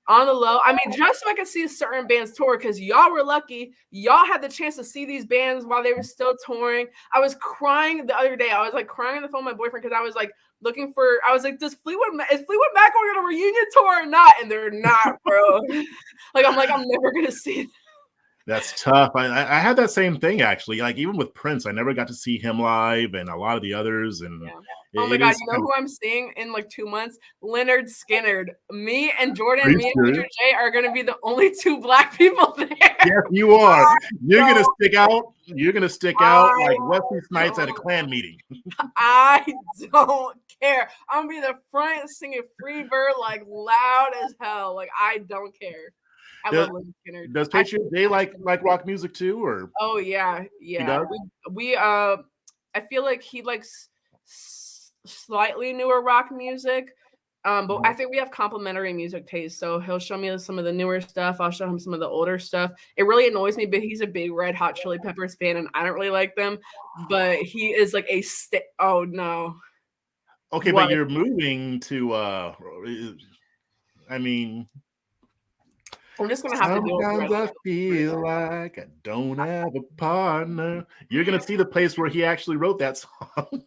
I mean, just so I could see certain bands tour, because y'all were lucky. Y'all had the chance to see these bands while they were still touring. I was crying the other day. I was like crying on the phone with my boyfriend, because I was like looking for. I was like, is Fleetwood Mac going on a reunion tour or not? And they're not, bro. I'm never gonna see it. That's tough. I had that same thing, actually. Like, even with Prince, I never got to see him live, and a lot of the others. And oh my God, you know who I'm seeing in like 2 months? Leonard Skinner. Me and Jordan, me and Peter J are gonna be the only 2 Black people there. Yes, you are. You're gonna stick out. You're gonna stick out like Wesley Snipes at a Klan meeting. I don't care. I'm gonna be the front singing Free Bird like loud as hell. Like, I don't care. I love Leonard Skinner. Does Patriot Day like rock music too, or? Oh yeah. We I feel like he likes slightly newer rock music, but I think we have complementary music taste. So he'll show me some of the newer stuff. I'll show him some of the older stuff. It really annoys me, but he's a big Red Hot Chili Peppers fan, and I don't really like them. But he is like oh no. Okay, what? But you're moving to. I mean. I'm just gonna have to do it. Sometimes I feel like I don't have a partner. You're gonna see the place where he actually wrote that song.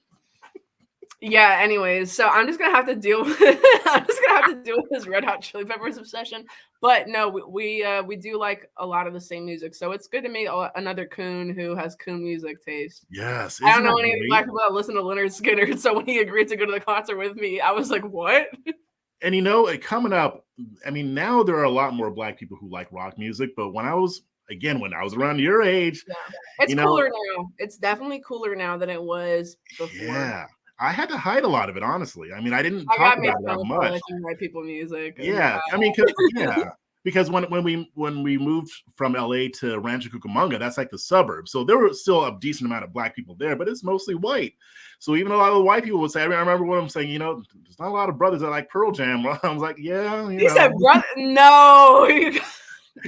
Yeah. Anyways, so I'm just gonna have to deal with. I'm just gonna have to deal with his Red Hot Chili Peppers obsession. But no, we do like a lot of the same music, so it's good to meet another coon who has coon music taste. Yes, I don't know any Black people that listen to Leonard Skinner. So when he agreed to go to the concert with me, I was like, what? And coming up, I mean, now there are a lot more Black people who like rock music, but when I was around your age, it's cooler now. It's definitely cooler now than it was before. Yeah, I had to hide a lot of it, honestly. I mean, I didn't talk about it that much. White people music. Yeah, I mean, because when we moved from LA to Rancho Cucamonga, that's like the suburbs. So there were still a decent amount of Black people there, but it's mostly white. So even a lot of the white people would say, I remember what I'm saying, there's not a lot of brothers that like Pearl Jam. I was like, yeah. He said, brother, no.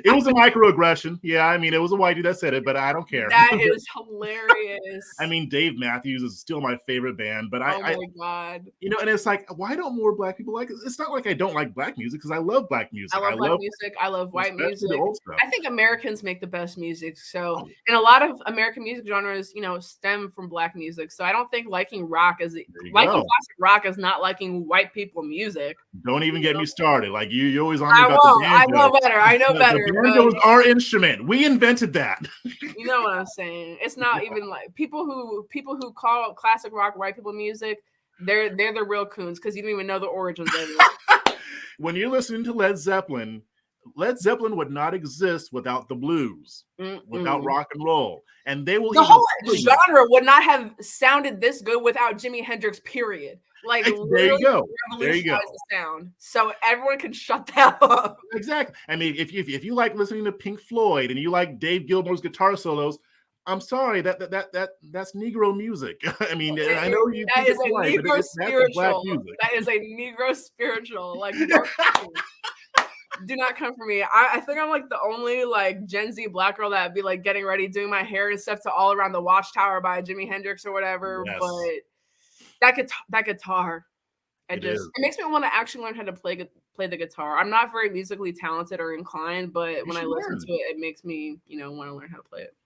It was a microaggression. Yeah, I mean, it was a white dude that said it, but I don't care. That is hilarious. I mean, Dave Matthews is still my favorite band, but oh my God. And it's like, why don't more Black people like it? It's not like I don't like Black music, because I love Black music. I love Black music. I love white music. The old stuff. I think Americans make the best music. So, and a lot of American music genres, stem from Black music. So I don't think liking classic rock is not liking white people music. Don't even get me started. Like you're always on me about the banjo. I know better. I know better. The banjo is our instrument. We invented that. You know what I'm saying? It's not even like people who call classic rock white people music. They're the real coons, because you don't even know the origins of it. When you're listening to Led Zeppelin would not exist without the blues, without rock and roll, and they will. The whole genre would not have sounded this good without Jimi Hendrix. Period. Like, there you go. The sound, so everyone can shut that up. Exactly. I mean, if you like listening to Pink Floyd and you like Dave Gilmour's guitar solos, I'm sorry, that's Negro music. I mean, I know you. That is a Negro spiritual. That is a Negro spiritual. Like, do not come for me. I think I'm like the only like Gen Z Black girl that be like getting ready, doing my hair and stuff to All Around the Watchtower by Jimi Hendrix or whatever. Yes. But that guitar, it makes me want to actually learn how to play the guitar. I'm not very musically talented or inclined, but when I listen to it, it makes me, want to learn how to play it.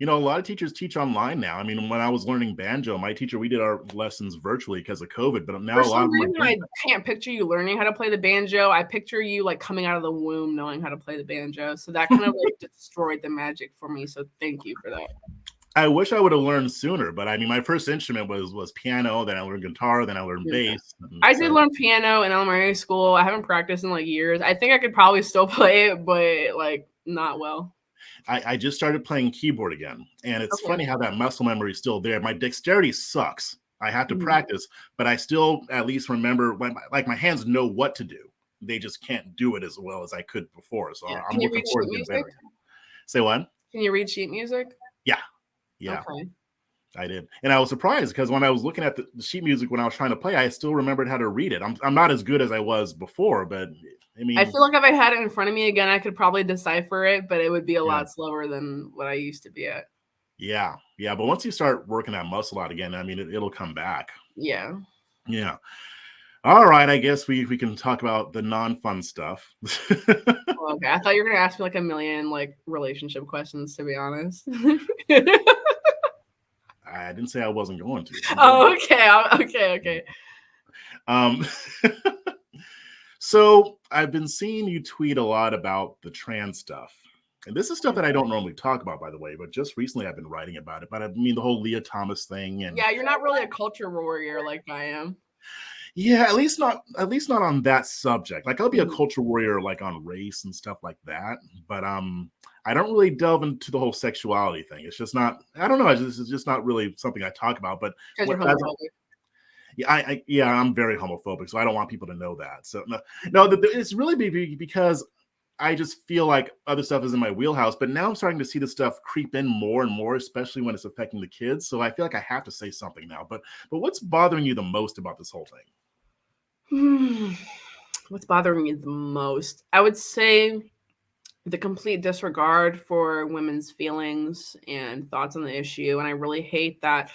A lot of teachers teach online now. I mean, when I was learning banjo, my teacher, we did our lessons virtually because of COVID, but now a lot of them I can't picture you learning how to play the banjo. I picture you like coming out of the womb knowing how to play the banjo. So that kind of like destroyed the magic for me. So thank you for that. I wish I would have learned sooner, but I mean, my first instrument was piano, then I learned guitar, then I learned bass. I did learn piano in elementary school. I haven't practiced in like years. I think I could probably still play it, but like not well. I just started playing keyboard again, and it's funny how that muscle memory is still there. My dexterity sucks. I have to practice, but I still at least remember when my hands know what to do. They just can't do it as well as I could before. So I'm looking forward to getting better. Say what? Can you read sheet music? Yeah. Yeah. Okay. I did. And I was surprised because when I was looking at the sheet music when I was trying to play, I still remembered how to read it. I'm not as good as I was before, but I mean, I feel like if I had it in front of me again, I could probably decipher it, but it would be a yeah. lot slower than what I used to be at. Yeah. Yeah. But once you start working that muscle out again, I mean, it'll come back. Yeah. Yeah. All right. I guess we can talk about the non-fun stuff. Okay. I thought you were gonna ask me like a million like relationship questions, to be honest. I didn't say I wasn't going to. Oh, okay. Okay. Um, so I've been seeing you tweet a lot about the trans stuff. And this is stuff that I don't normally talk about, by the way, but just recently I've been writing about it. But I mean, the whole Leah Thomas thing, and Yeah, you're not really a culture warrior like I am. yeah, at least not on that subject. Like I'll be a culture warrior like on race and stuff like that, but I don't really delve into the whole sexuality thing. It's just not. I don't know. It's just not really something I talk about. But Because you're homophobic. yeah, I'm very homophobic, so I don't want people to know that. So no, it's really because I just feel like other stuff is in my wheelhouse. But now I'm starting to see the stuff creep in more and more, especially when it's affecting the kids. So I feel like I have to say something now. But what's bothering you the most about this whole thing? What's bothering me the most? I would say the complete disregard for women's feelings and thoughts on the issue. And I really hate that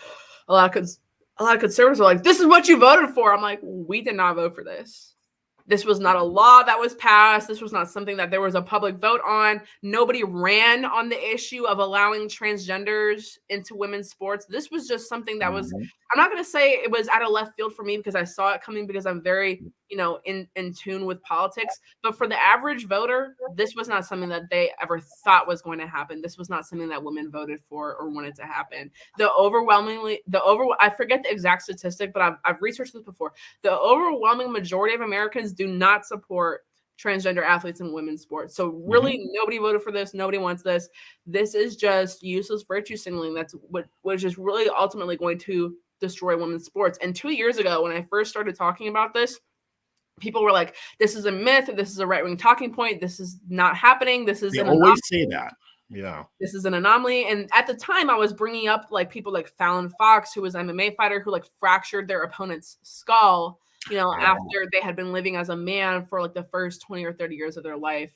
a lot of conservatives are like, this is what you voted for. I'm like, we did not vote for this. This was not a law that was passed. This was not something that there was a public vote on. Nobody ran on the issue of allowing transgenders into women's sports. This was just something that was, I'm not going to say it was out of left field for me because I saw it coming because I'm very, in tune with politics. But for the average voter, this was not something that they ever thought was going to happen. This was not something that women voted for or wanted to happen. I forget the exact statistic, but I've researched this before. The overwhelming majority of Americans do not support transgender athletes in women's sports. So really nobody voted for this. Nobody wants this. This is just useless virtue signaling. That's what is just really ultimately going to destroy women's sports. And 2 years ago, when I first started talking about this, people were like, this is a myth. This is a right-wing talking point. This is not happening. This is They always say that. Yeah. This is an anomaly. And at the time I was bringing up like people like Fallon Fox, who was an MMA fighter who like fractured their opponent's skull, after they had been living as a man for like the first 20 or 30 years of their life.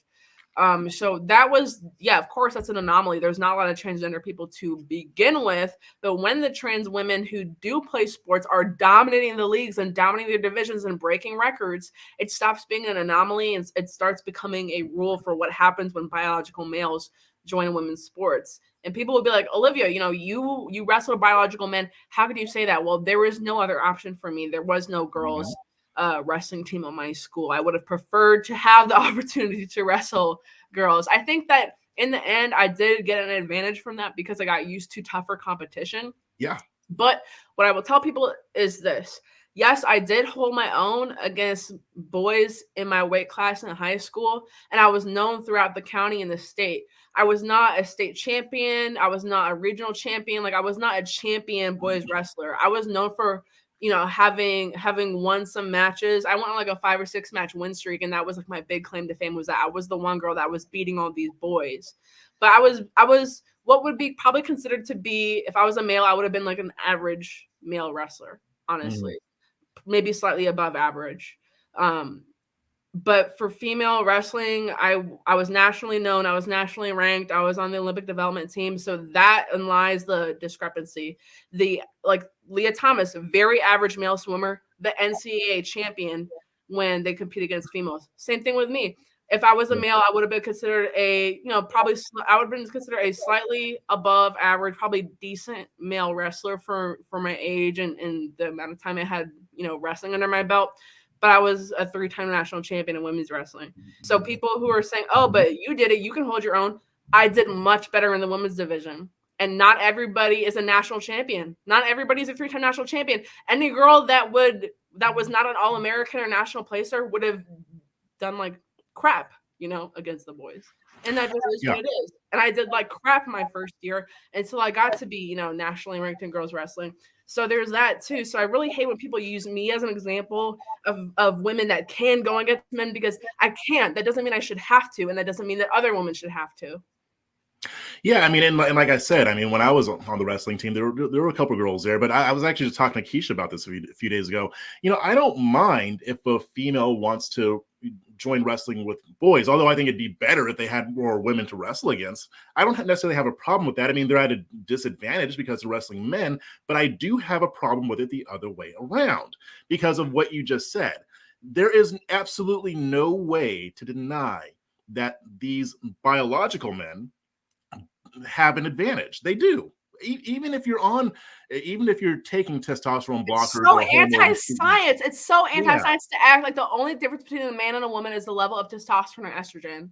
So that was, of course, that's an anomaly. There's not a lot of transgender people to begin with, but when the trans women who do play sports are dominating the leagues and dominating their divisions and breaking records, it stops being an anomaly and it starts becoming a rule for what happens when biological males join women's sports. And people would be like, Olivia, you wrestle biological men. How could you say that? Well, there was no other option for me. There was no girls wrestling team on my school. I would have preferred to have the opportunity to wrestle girls. I think that in the end, I did get an advantage from that because I got used to tougher competition. Yeah. But what I will tell people is this. Yes, I did hold my own against boys in my weight class in high school, and I was known throughout the county and the state. I was not a state champion. I was not a regional champion. Like I was not a champion boys wrestler. I was known for having won some matches. I went on like a 5 or 6 match win streak, and that was like my big claim to fame was that I was the one girl that was beating all these boys. But I was what would be probably considered to be, if I was a male, I would have been like an average male wrestler, honestly, maybe slightly above average. But for female wrestling, I was nationally known. I was nationally ranked. I was on the Olympic development team. So that lies the discrepancy. Leah Thomas, very average male swimmer, the NCAA champion when they compete against females. Same thing with me. If I was a male, I would have been considered I would have been considered a slightly above average, probably decent male wrestler for my age and the amount of time I had, wrestling under my belt. But I was a 3-time national champion in women's wrestling. So people who are saying, oh, but you did it, you can hold your own. I did much better in the women's division. And not everybody is a national champion. Not everybody's a 3-time national champion. Any girl that was not an All-American or national placer would have done like crap, against the boys. And that just is what it is. And I did like crap my first year until I got to be, nationally ranked in girls wrestling. So there's that too. So I really hate when people use me as an example of women that can go against men because I can't. That doesn't mean I should have to. And that doesn't mean that other women should have to. Yeah, I mean, and like I said, I mean, when I was on the wrestling team, there were a couple of girls there, but I was actually just talking to Keisha about this a few days ago. I don't mind if a female wants to join wrestling with boys, although I think it'd be better if they had more women to wrestle against. I don't necessarily have a problem with that. I mean, they're at a disadvantage because they're wrestling men, but I do have a problem with it the other way around because of what you just said. There is absolutely no way to deny that these biological men have an advantage. They do. Even if you're taking testosterone It's blockers so or hormone treatment. anti-science. It's so Yeah. anti-science to act like the only difference between a man and a woman is the level of testosterone or estrogen.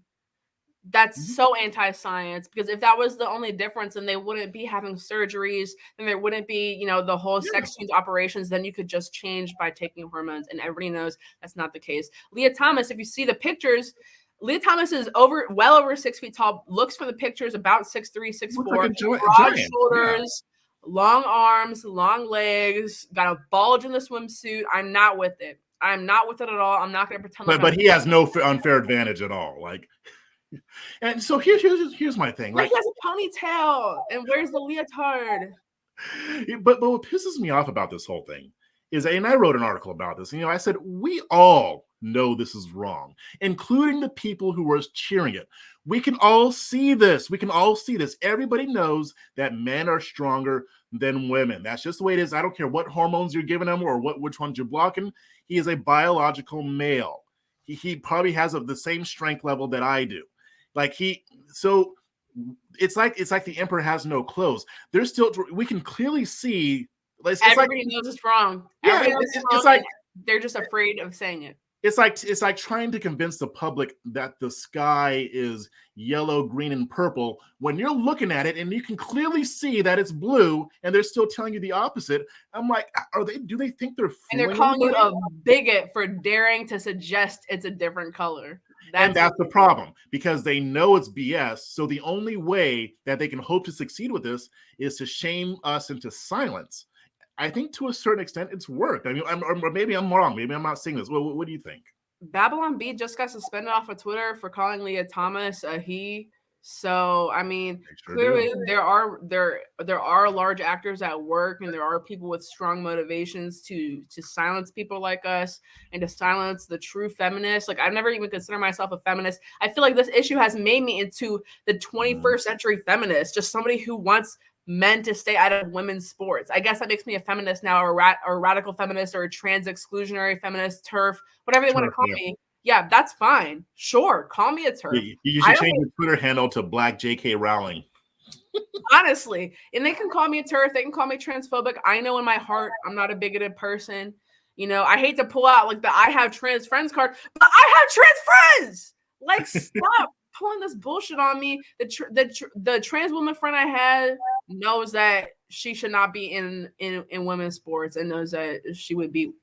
That's so anti-science, because if that was the only difference, then they wouldn't be having surgeries, and there wouldn't be, the whole sex change operations. Then you could just change by taking hormones, and everybody knows that's not the case. Leah Thomas, if you see the pictures, Leah Thomas is well over 6 feet tall, looks from the pictures about 6'3", 6'4", like a broad giant. shoulders, long arms, long legs, got a bulge in the swimsuit. I'm not with it. I'm not with it at all. I'm not going to pretend But he has no unfair advantage at all. Like, and so here's my thing. Like, Like, he has a ponytail and wears the leotard. but what pisses me off about this whole thing is, and I wrote an article about this, I said, we all know this is wrong, including the people who were cheering it. We can all see this. Everybody knows that men are stronger than women. That's just the way it is. I don't care what hormones you're giving him or which ones you're blocking. He is a biological male. He probably has the same strength level that I do. So it's like the emperor has no clothes. There's still, we can clearly see. Everybody knows it's wrong. Yeah, it's like they're just afraid of saying it. It's like trying to convince the public that the sky is yellow, green, and purple when you're looking at it and you can clearly see that it's blue, and they're still telling you the opposite. I'm like, do they think they're fooling? And they're calling you a bigot for daring to suggest it's a different color. That's the problem, because they know it's BS. So the only way that they can hope to succeed with this is to shame us into silence. I think to a certain extent it's worked. I mean, or maybe I'm wrong. Maybe I'm not seeing this. What do you think? Babylon Bee just got suspended off of Twitter for calling Leah Thomas a he. So, I mean, clearly there are large actors at work, and there are people with strong motivations to silence people like us and to silence the true feminists. Like, I've never even considered myself a feminist. I feel like this issue has made me into the 21st century feminist, just somebody who wants men to stay out of women's sports. I guess that makes me a feminist now, or a radical feminist, or a trans exclusionary feminist, TERF, whatever they want to call me. Yeah, that's fine. Sure, call me a TERF. You should change your Twitter handle to Black J.K. Rowling. Honestly, and they can call me a TERF. They can call me transphobic. I know in my heart I'm not a bigoted person. I hate to pull out like the I have trans friends card, but I have trans friends. Like, stop pulling this bullshit on me. The trans woman friend I had knows that she should not be in women's sports, and knows that she would be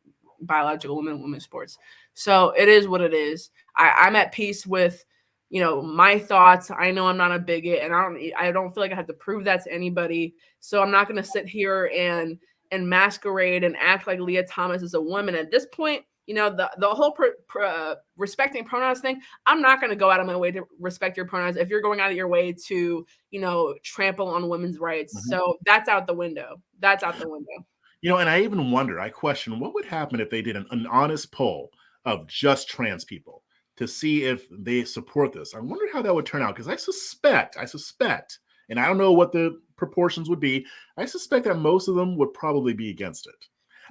biological women in women's sports. So it is what it is. I'm at peace with my thoughts. I know I'm not a bigot, and I don't feel like I have to prove that to anybody. So I'm not going to sit here and masquerade and act like Leah Thomas is a woman at this point. The whole respecting pronouns thing, I'm not going to go out of my way to respect your pronouns if you're going out of your way to, trample on women's rights. Mm-hmm. So that's out the window. And I even wonder, I question, what would happen if they did an honest poll of just trans people to see if they support this? I wonder how that would turn out, because I suspect, and I don't know what the proportions would be, I suspect that most of them would probably be against it.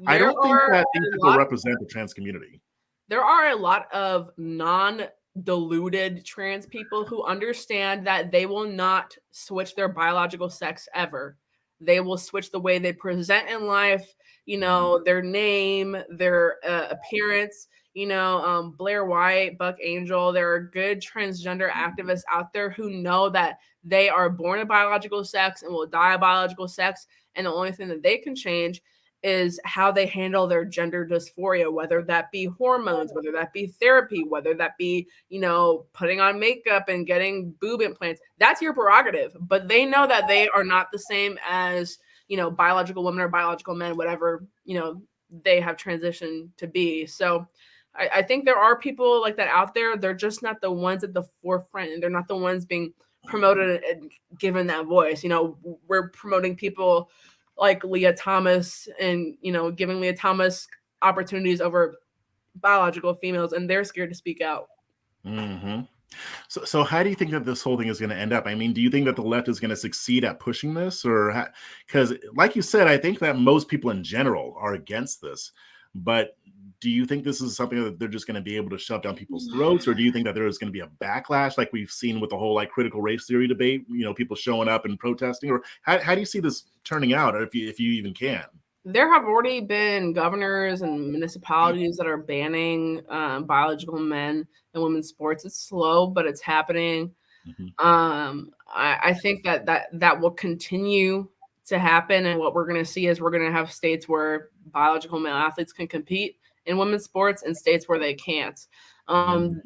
I don't think that these people represent the trans community. There are a lot of non-deluded trans people who understand that they will not switch their biological sex ever. They will switch the way they present in life, their name, their appearance. Blair White, Buck Angel, there are good transgender activists out there who know that they are born a biological sex and will die a biological sex. And the only thing that they can change is how they handle their gender dysphoria, whether that be hormones, whether that be therapy, whether that be, putting on makeup and getting boob implants. That's your prerogative. But they know that they are not the same as, biological women or biological men, whatever, they have transitioned to be. So I think there are people like that out there. They're just not the ones at the forefront, and they're not the ones being promoted and given that voice. We're promoting people like Leah Thomas and, giving Leah Thomas opportunities over biological females, and they're scared to speak out. Mm-hmm. So how do you think that this whole thing is going to end up? I mean, do you think that the left is going to succeed at pushing this, or because, like you said, I think that most people in general are against this, but do you think this is something that they're just going to be able to shove down people's throats, or do you think that there is going to be a backlash like we've seen with the whole like critical race theory debate, people showing up and protesting, or how do you see this turning out, or if you even can? There have already been governors and municipalities that are banning biological men and women's sports. It's slow, but it's happening. Mm-hmm. I think that will continue to happen, and what we're going to see is we're going to have states where biological male athletes can compete in women's sports and states where they can't. Then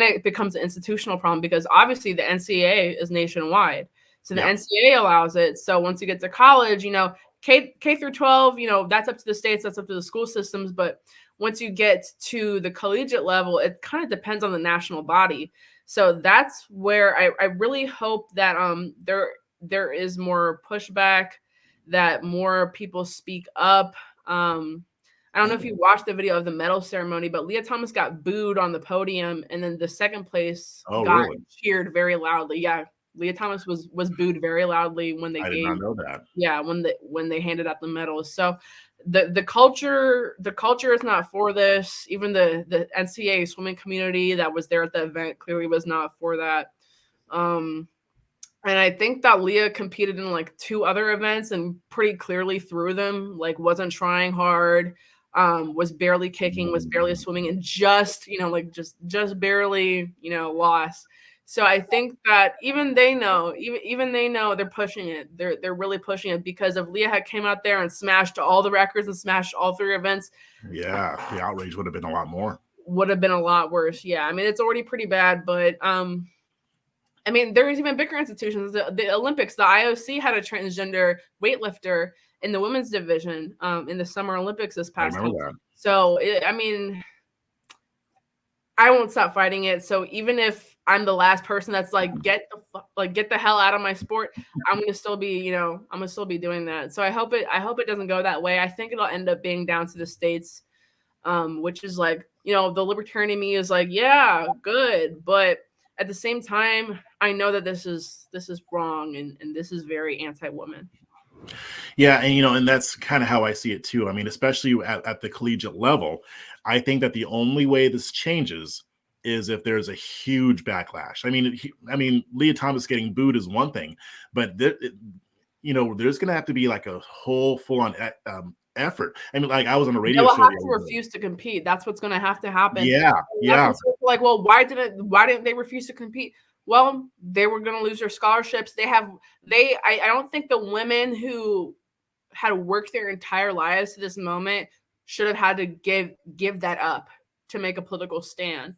it becomes an institutional problem, because obviously the NCAA is nationwide. So the NCAA allows it. So once you get to college, K through 12, that's up to the states, that's up to the school systems. But once you get to the collegiate level, it kind of depends on the national body. So that's where I really hope that there is more pushback, that more people speak up. I don't know if you watched the video of the medal ceremony, but Leah Thomas got booed on the podium, and then the second place got cheered very loudly. Yeah, Leah Thomas was booed very loudly when they I did not know that. Yeah, when they handed out the medals. So the culture is not for this. Even the NCAA swimming community that was there at the event clearly was not for that. And I think that Leah competed in like 2 other events and pretty clearly threw them, like wasn't trying hard, was barely kicking, was barely swimming, and just barely, lost. So I think that even they know they're pushing it. They're really pushing it, because if Leah had came out there and smashed all the records and smashed all 3 events, yeah, the outrage would have been a lot more. Would have been a lot worse. Yeah, I mean, it's already pretty bad, but I mean, there's even bigger institutions. The Olympics, the IOC had a transgender weightlifter in the women's division in the Summer Olympics this past time. So, I mean, I won't stop fighting it. So even if I'm the last person that's like, get the hell out of my sport, I'm gonna still be, doing that. So I hope it doesn't go that way. I think it'll end up being down to the states, which is like, the libertarian in me is like, yeah, good, but at the same time, I know that this is wrong, and this is very anti-woman. Yeah, and that's kind of how I see it too. I mean, especially at the collegiate level, I think that the only way this changes is if there's a huge backlash. I mean, Leah Thomas getting booed is one thing, but there's going to have to be like a whole full-on effort. I mean, like I was on a radio show. They'll have to refuse to compete. That's what's going to have to happen. Yeah. Like, well, why didn't they refuse to compete? Well, they were going to lose their scholarships. I don't think the women who had worked their entire lives to this moment should have had to give that up to make a political stand.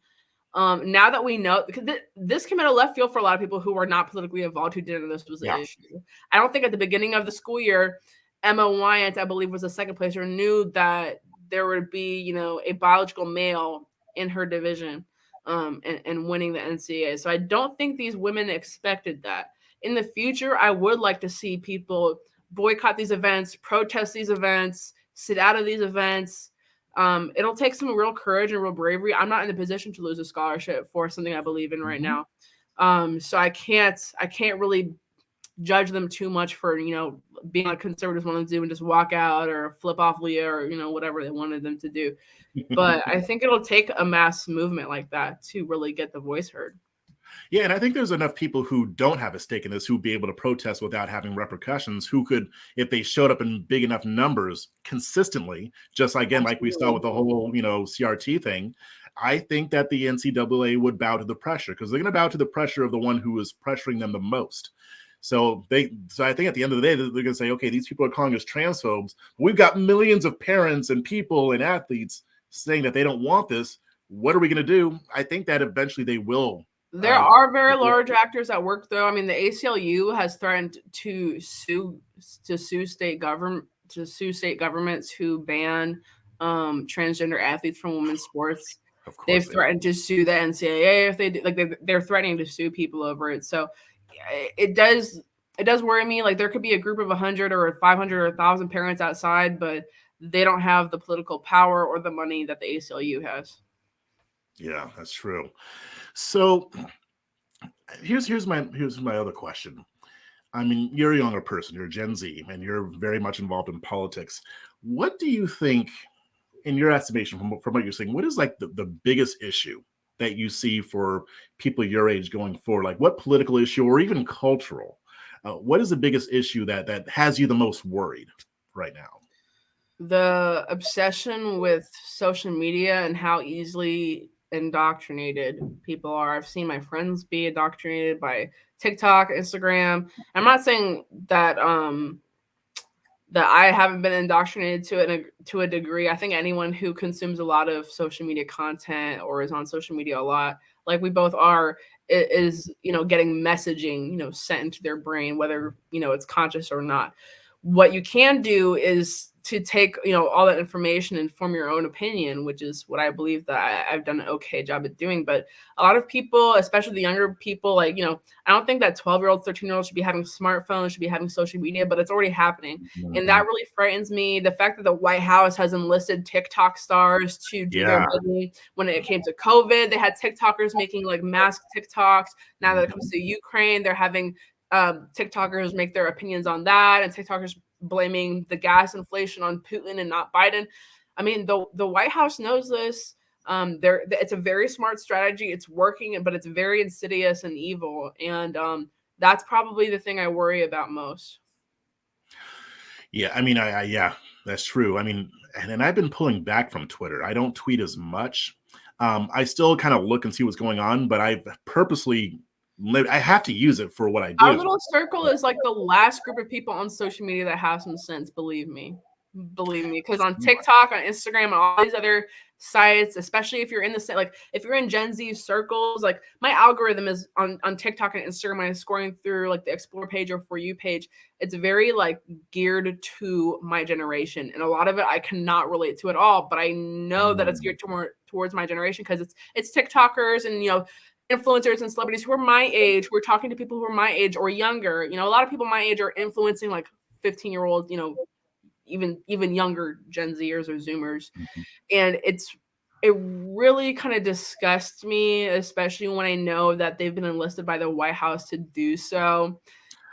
Now that we know, because this came out of left field for a lot of people who were not politically involved, who didn't know this was an issue. I don't think at the beginning of the school year, Emma Wyant, I believe, was a second placer, knew that there would be, a biological male in her division and winning the NCAA. So I don't think these women expected that. In the future, I would like to see people boycott these events, protest these events, sit out of these events. It'll take some real courage and real bravery. I'm not in the position to lose a scholarship for something I believe in right now. So I can't really judge them too much for, being like conservatives want to do and just walk out or flip off Leah or, whatever they wanted them to do. But I think it'll take a mass movement like that to really get the voice heard. Yeah, and I think there's enough people who don't have a stake in this who'd be able to protest without having repercussions, who could, if they showed up in big enough numbers consistently, just again, like we saw with the whole, CRT thing. I think that the NCAA would bow to the pressure, because they're going to bow to the pressure of the one who is pressuring them the most. So I think at the end of the day, they're going to say, okay, these people are calling us transphobes. We've got millions of parents and people and athletes saying that they don't want this. What are we going to do? I think that eventually they will. There are very large actors at work, though. I mean, the ACLU has threatened to sue state governments who ban transgender athletes from women's sports. They've threatened to sue the NCAA if they do. Like they're threatening to sue people over it. So it does worry me. Like there could be a group of 100 or 500 or 1,000 parents outside, but they don't have the political power or the money that the ACLU has. Yeah, that's true. So here's my other question. I mean, you're a younger person, you're Gen Z, and you're very much involved in politics. What do you think, in your estimation, from what you're saying, what is like the biggest issue that you see for people your age going forward? Like what political issue or even cultural? What is the biggest issue that has you the most worried right now? The obsession with social media and how easily indoctrinated people are. I've seen my friends be indoctrinated by TikTok, Instagram. I'm not saying that that I haven't been indoctrinated to a degree. I think anyone who consumes a lot of social media content or is on social media a lot, like we both are, is getting messaging sent into their brain, whether it's conscious or not. What you can do is to take all that information and form your own opinion, which is what I believe that I've done an okay job at doing. But a lot of people, especially the younger people, like I don't think that 12-year-olds, 13-year-olds should be having smartphones, should be having social media, but it's already happening. And that really frightens me. The fact that the White House has enlisted TikTok stars to do their bidding. When it came to COVID, they had TikTokers making like mask TikToks. Now that it comes to Ukraine, they're having TikTokers make their opinions on that, and TikTokers blaming the gas inflation on Putin and not Biden. I mean, the White House knows this. It's a very smart strategy. It's working, but it's very insidious and evil. And that's probably the thing I worry about most. Yeah, I mean, yeah, that's true. I mean, and I've been pulling back from Twitter. I don't tweet as much. I still kind of look and see what's going on, but I've purposely I have to use it for what I do. Our little circle is like the last group of people on social media that have some sense, believe me. Because on TikTok, on Instagram, and all these other sites, especially if you're in the like if you're in Gen Z circles, like my algorithm is on TikTok and Instagram, when I'm scrolling through like the explore page or for you page, it's very like geared to my generation, and a lot of it I cannot relate to at all, but I know that it's geared towards my generation because it's TikTokers and influencers and celebrities who are my age, who are talking to people who are my age or younger. A lot of people my age are influencing like 15-year-olds, even younger Gen Zers or Zoomers. And it really kind of disgusts me, especially when I know that they've been enlisted by the White House to do so.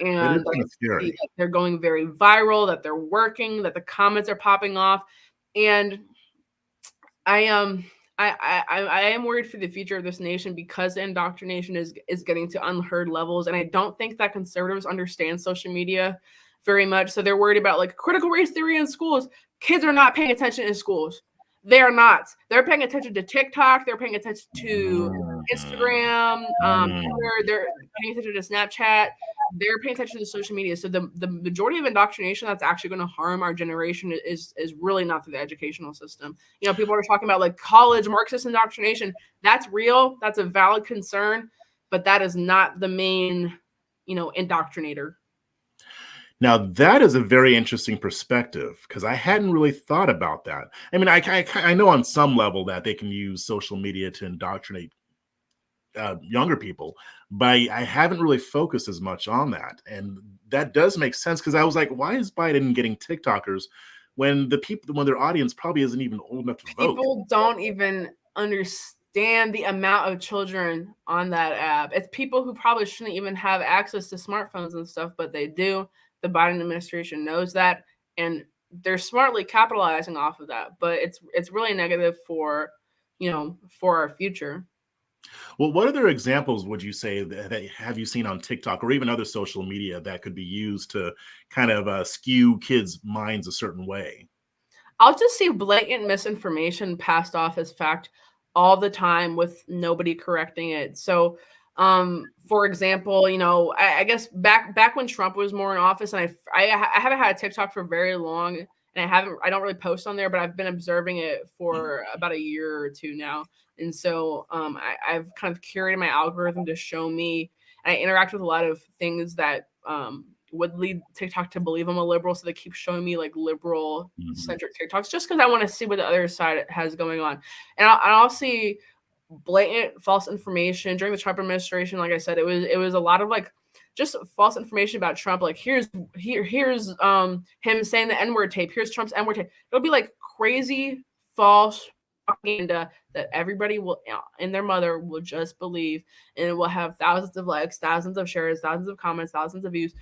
And that they're going very viral, that they're working, that the comments are popping off. And I am worried for the future of this nation because indoctrination is getting to unheard levels. And I don't think that conservatives understand social media very much. So they're worried about like critical race theory in schools. Kids are not paying attention in schools. They are not. They're paying attention to TikTok. They're paying attention to Instagram. They're paying attention to Snapchat. They're paying attention to social media. So the majority of indoctrination that's actually going to harm our generation is really not through the educational system. People are talking about like college Marxist indoctrination. That's real. That's a valid concern, but that is not the main, indoctrinator. Now, that is a very interesting perspective because I hadn't really thought about that. I mean, I know on some level that they can use social media to indoctrinate younger people, but I haven't really focused as much on that. And that does make sense because I was like, why is Biden getting TikTokers when their audience probably isn't even old enough to vote? People don't even understand the amount of children on that app. It's people who probably shouldn't even have access to smartphones and stuff, but they do. The Biden administration knows that, and they're smartly capitalizing off of that. But it's really negative for our future. Well, what other examples would you say that have you seen on TikTok or even other social media that could be used to kind of skew kids' minds a certain way? I'll just see blatant misinformation passed off as fact all the time with nobody correcting it. So, for example, I guess back when Trump was more in office, and I haven't had a TikTok for very long, and I don't really post on there, but I've been observing it for about a year or two now. And so I've kind of curated my algorithm to show me, I interact with a lot of things that would lead TikTok to believe I'm a liberal. So they keep showing me like liberal centric TikToks just because I want to see what the other side has going on. And I'll see blatant false information during the Trump administration. Like I said, it was a lot of like just false information about Trump. Like here's him saying the N-word tape. Here's Trump's N-word tape. It'll be like crazy false propaganda that everybody will and their mother will just believe, and it will have thousands of likes, thousands of shares, thousands of comments, thousands of views.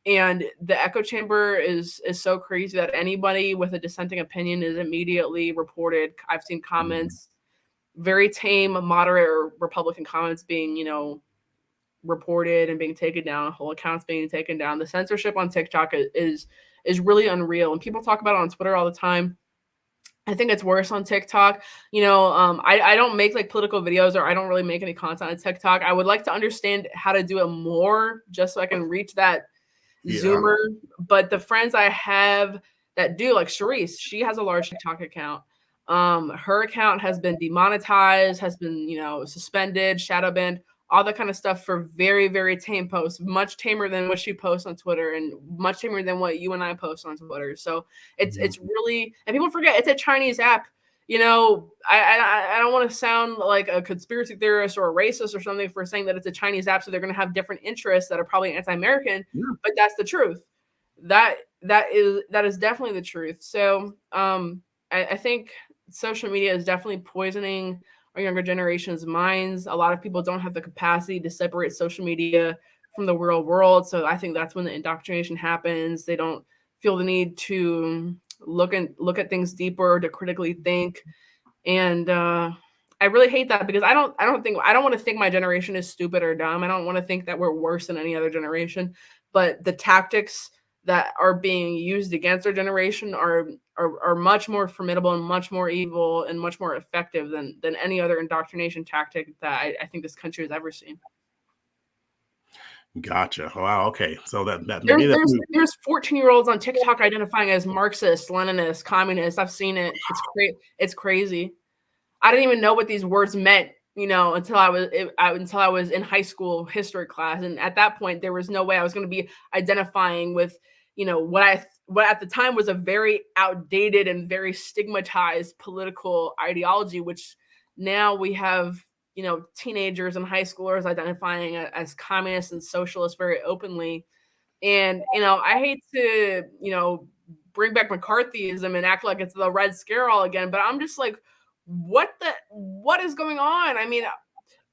And the echo chamber is so crazy that anybody with a dissenting opinion is immediately reported. I've seen comments, very tame, moderate or Republican comments being, reported and being taken down, whole accounts being taken down. The censorship on TikTok is really unreal. And people talk about it on Twitter all the time. I think it's worse on TikTok. I don't make like political videos, or I don't really make any content on TikTok. I would like to understand how to do it more just so I can reach that Zoomer. But the friends I have that do, like Charisse, she has a large TikTok account. Her account has been demonetized, has been, suspended, shadow banned, all that kind of stuff for very, very tame posts, much tamer than what she posts on Twitter and much tamer than what you and I post on Twitter. So it's really, and people forget it's a Chinese app. I don't want to sound like a conspiracy theorist or a racist or something for saying that it's a Chinese app, so they're going to have different interests that are probably anti-American, but that's the truth. That is definitely the truth. So I think social media is definitely poisoning our younger generation's minds. A lot of people don't have the capacity to separate social media from the real world. So I think that's when the indoctrination happens. They don't feel the need to look at things deeper, to critically think. And I really hate that, because I don't want to think my generation is stupid or dumb. I don't want to think that we're worse than any other generation, but the tactics that are being used against our generation are much more formidable and much more evil and much more effective than any other indoctrination tactic that I think this country has ever seen. Gotcha. Wow. Okay. So that there's 14-year-olds on TikTok identifying as Marxist, Leninist, communist. I've seen it. It's crazy. I didn't even know what these words meant, until I was in high school history class. And at that point, there was no way I was going to be identifying with, what at the time was a very outdated and very stigmatized political ideology, which now we have, teenagers and high schoolers identifying as communists and socialists very openly. And, I hate to, bring back McCarthyism and act like it's the Red Scare all again, but I'm just like, what is going on? I mean,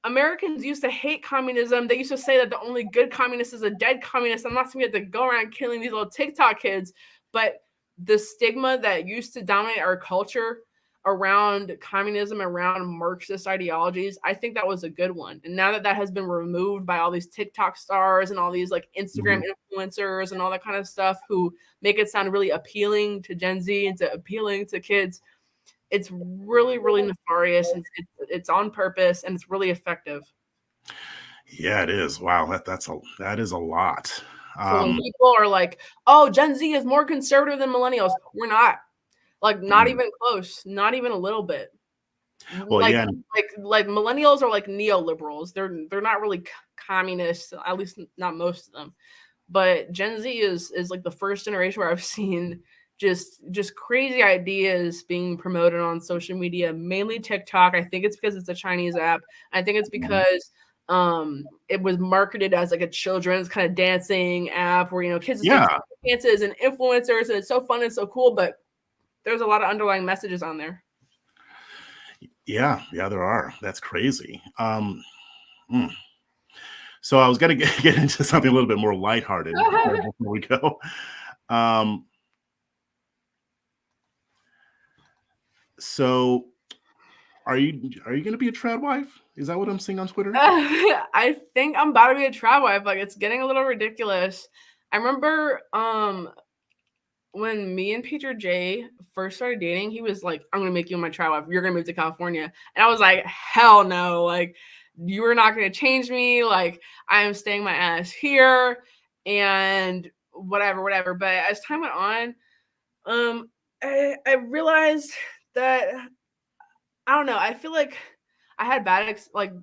Americans used to hate communism. They used to say that the only good communist is a dead communist. I'm not saying we have to go around killing these little TikTok kids, but the stigma that used to dominate our culture around communism, around Marxist ideologies, I think that was a good one. And now that has been removed by all these TikTok stars and all these like Instagram influencers and all that kind of stuff who make it sound really appealing to Gen Z and to appealing to kids, it's really, really nefarious. And it's on purpose, and it's really effective. Yeah, it is. Wow, that is a lot. So when people are like, "Oh, Gen Z is more conservative than millennials," we're not. Like, not even close. Not even a little bit. Well, like millennials are like neoliberals. They're not really communists, at least not most of them. But Gen Z is like the first generation where I've seen just crazy ideas being promoted on social media, mainly TikTok. I think it's because it's a Chinese app. I think it's because it was marketed as like a children's kind of dancing app where, kids do dances and influencers, and it's so fun and so cool, but there's a lot of underlying messages on there. Yeah, there are. That's crazy. So I was going to get into something a little bit more lighthearted before we go. So are you going to be a trad wife? Is that what I'm seeing on Twitter? I think I'm about to be a trad wife. Like, it's getting a little ridiculous. I remember when me and Peter J first started dating, he was like, "I'm going to make you my trad wife. You're going to move to California." And I was like, "Hell no. Like, you are not going to change me. Like, I am staying my ass here and whatever." But as time went on, I realized that, I don't know. I feel like I had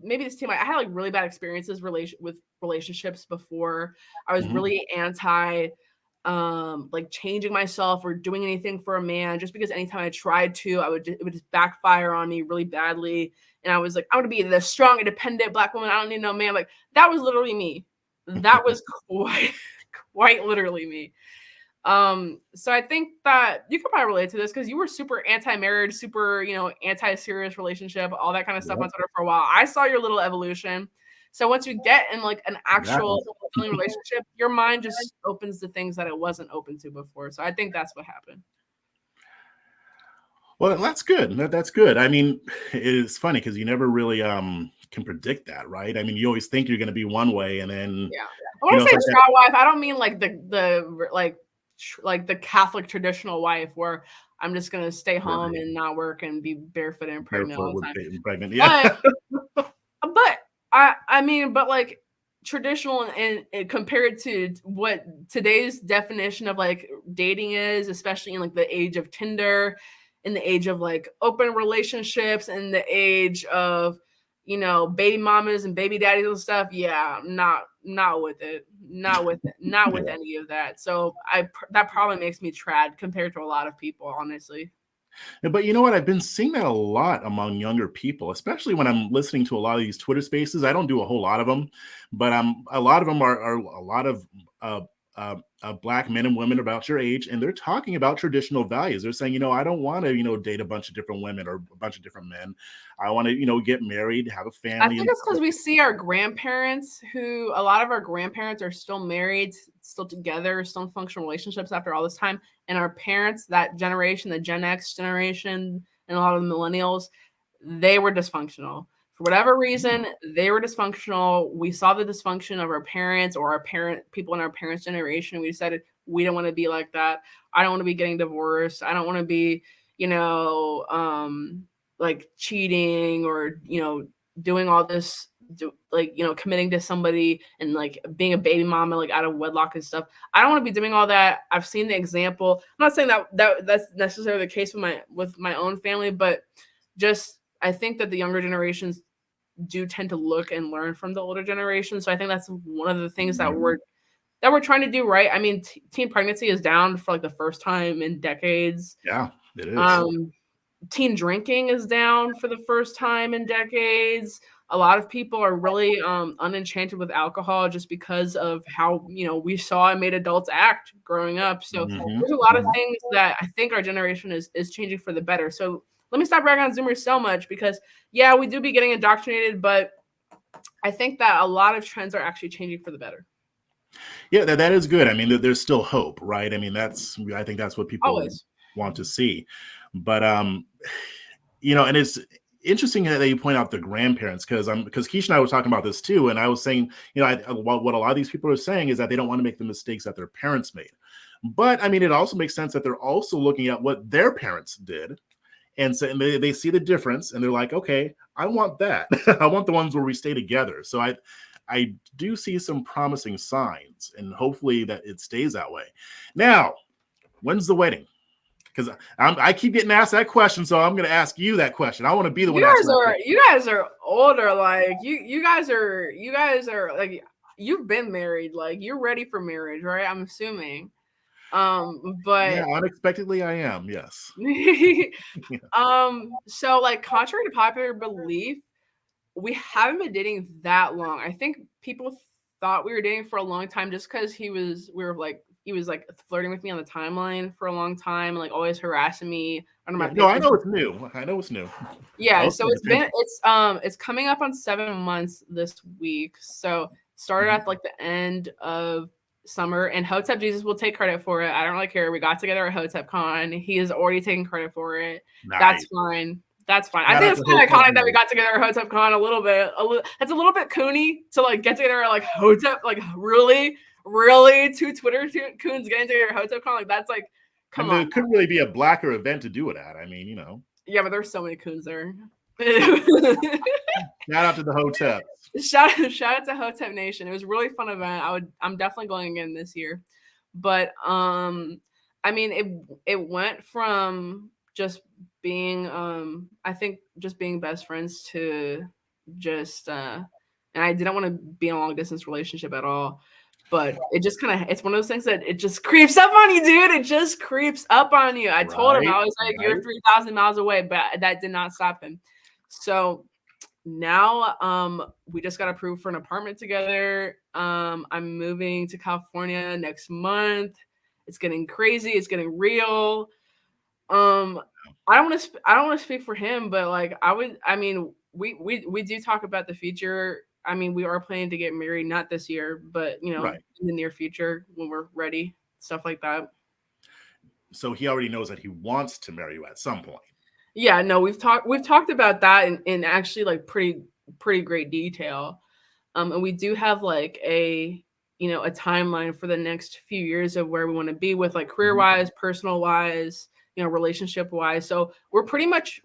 maybe this team, I had like really bad experiences with relationships before. I was really anti like changing myself or doing anything for a man, just because anytime I tried to, it would just backfire on me really badly. And I was like, I want to be the strong, independent Black woman. I don't need no man. Like, that was literally me. That was quite literally me. So I think that you could probably relate to this because you were super anti-marriage, super, anti-serious relationship, all that kind of stuff on Twitter for a while. I saw your little evolution. So once you get in like an actual fulfilling relationship, your mind just opens to things that it wasn't open to before. So I think that's what happened. Well, that's good. That's good. I mean, it's funny because you never really can predict that, right? I mean, you always think you're going to be one way, and then When I say tradwife, I don't mean like the Catholic traditional wife where I'm just gonna stay home and not work and be barefoot and pregnant all the time. Yeah. But I mean, but like traditional and compared to what today's definition of like dating is, especially in like the age of Tinder, in the age of like open relationships, in the age of baby mamas and baby daddies and stuff. Yeah, not with it. Not with any of that. So that probably makes me trad compared to a lot of people, honestly. But you know what? I've been seeing that a lot among younger people, especially when I'm listening to a lot of these Twitter spaces. I don't do a whole lot of them, but a lot of them are a lot of Black men and women about your age, and they're talking about traditional values. They're saying, I don't want to, date a bunch of different women or a bunch of different men. I want to, get married, have a family. I think it's because we see our grandparents, who a lot of our grandparents are still married, still together, still in functional relationships after all this time. And our parents, that generation, the Gen X generation, and a lot of the millennials, they were dysfunctional. For whatever reason, they were dysfunctional. We saw the dysfunction of our parents or people in our parents' generation. We decided we don't want to be like that. I don't want to be getting divorced. I don't want to be, like cheating or, doing all this, committing to somebody and like being a baby mama, like out of wedlock and stuff. I don't want to be doing all that. I've seen the example. I'm not saying that's necessarily the case with my own family, but just I think that the younger generations do tend to look and learn from the older generation. So I think that's one of the things that we're trying to do right. I mean, teen pregnancy is down for like the first time in decades. Yeah, it is. Teen drinking is down for the first time in decades. A lot of people are really unenchanted with alcohol just because of how, we saw and made adults act growing up. So there's a lot of things that I think our generation is changing for the better. So let me stop ragging on Zoomers so much because, yeah, we do be getting indoctrinated, but I think that a lot of trends are actually changing for the better. Yeah, that is good. I mean, there's still hope, right? I mean, I think that's what people Always want to see. But, and it's interesting that you point out the grandparents because Keisha and I were talking about this too. And I was saying, what a lot of these people are saying is that they don't want to make the mistakes that their parents made. But I mean, it also makes sense that they're also looking at what their parents did. And so they see the difference and they're like, okay, I want that. I want the ones where we stay together. So I do see some promising signs and hopefully that it stays that way. Now, when's the wedding? Because I keep getting asked that question, so I'm going to ask you that question. I want to be the one. You guys are older. Like you guys are like you've been married. Like you're ready for marriage, right? I'm assuming. But yeah, unexpectedly I am. Yes. So like contrary to popular belief, we haven't been dating that long. I think people thought we were dating for a long time just because he was flirting with me on the timeline for a long time, like always harassing me under my pictures. No, I know it's new. Yeah, so it's coming up on 7 months this week. So started at like the end of summer, and Hotep Jesus will take credit for it. I don't really care. We got together at Hotep Con. He is already taking credit for it. Nice. That's fine. I think it's kind of iconic that we got together at Hotep Con a little bit. It's a little bit coony to like get together at like Hotep, like really two Twitter coons getting together at Hotep Con. Like that's like, come on. There couldn't really be a blacker event to do it at. I mean, Yeah, but there's so many coons there. Shout out to the Hotep. Shout out to Hotep Nation. It was a really fun event. I'm definitely going again this year. But I mean it went from just being I think just being best friends to just and I didn't want to be in a long distance relationship at all. But it just it's one of those things that it just creeps up on you, dude. It just creeps up on you. I told him, I was like, you're 3,000 miles away, but that did not stop him. So now we just got approved for an apartment together. I'm moving to California next month. It's getting crazy. It's getting real. Um, I don't want to speak for him, but like I mean, we do talk about the future. I mean, we are planning to get married, not this year, but Right. in the near future when we're ready, stuff like that. So he already knows that he wants to marry you at some point. Yeah, no, we've talked about that in actually like pretty great detail. And we do have like a timeline for the next few years of where we want to be with like career Mhm. wise, personal wise, relationship wise. So we're pretty much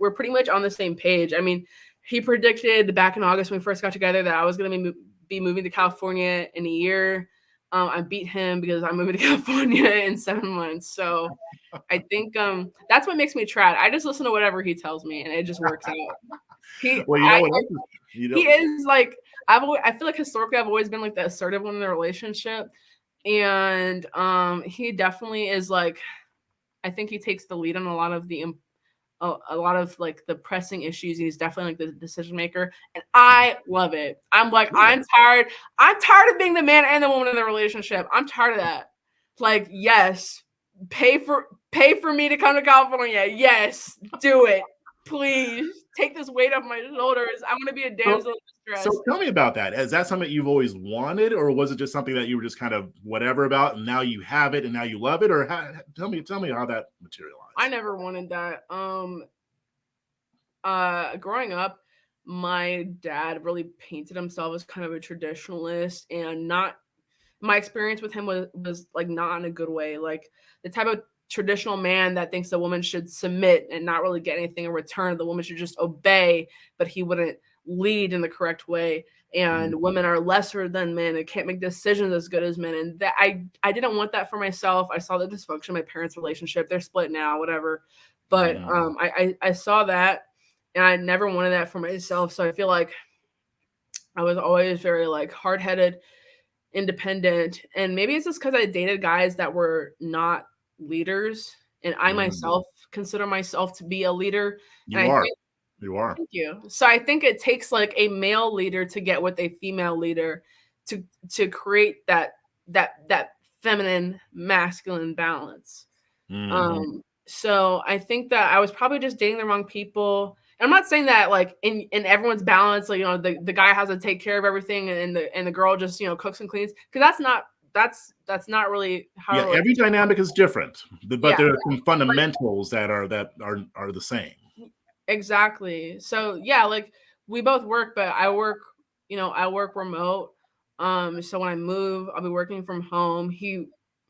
on the same page. I mean, he predicted back in August when we first got together that I was gonna be moving to California in a year. I beat him because I'm moving to California in 7 months. So I think that's what makes me try. I just listen to whatever he tells me, and it just works out. He Well, you know I what else? You he know, is like I feel like historically I've always been like the assertive one in the relationship, and he definitely is like I think he takes the lead on a lot of a lot of like the pressing issues. He's definitely like the decision maker, and I love it. I'm like yeah. I'm tired of being the man and the woman in the relationship. I'm tired of that. Like yes, pay for me to come to California. Yes, do it. Please take this weight off my shoulders. I want to be a So, damsel in so distress. tell me about that. Is that something you've always wanted, or was it just something that you were just kind of whatever about, and now you have it, and now you love it, or tell me how that I materialized. never wanted that. Growing up, my dad really painted himself as kind of a traditionalist, and not my experience with him was like not in a good way. Like the type of traditional man that thinks the woman should submit and not really get anything in return. The woman should just obey, but he wouldn't lead in the correct way. And Mhm. women are lesser than men and can't make decisions as good as men. And that I didn't want that for myself. I saw the dysfunction of my parents' relationship. They're split now, whatever. But Mhm. I saw that, and I never wanted that for myself. So I feel like I was always very like hard headed, independent, and maybe it's just because I dated guys that were not leaders, and I Mhm. myself consider myself to be a leader. And You I are. think You are. thank you. So I think it takes like a male leader to get with a female leader to create that feminine masculine balance. Mhm. So I think that I was probably just dating the wrong people. And I'm not saying that like in everyone's balance, like the guy has to take care of everything and the girl just cooks and cleans, because that's not really how a Yeah, every relationship dynamic is different, but yeah, there are some fundamentals that are the same. exactly. So yeah, like we both work, but I work remote. So when I move, I'll be working from home. He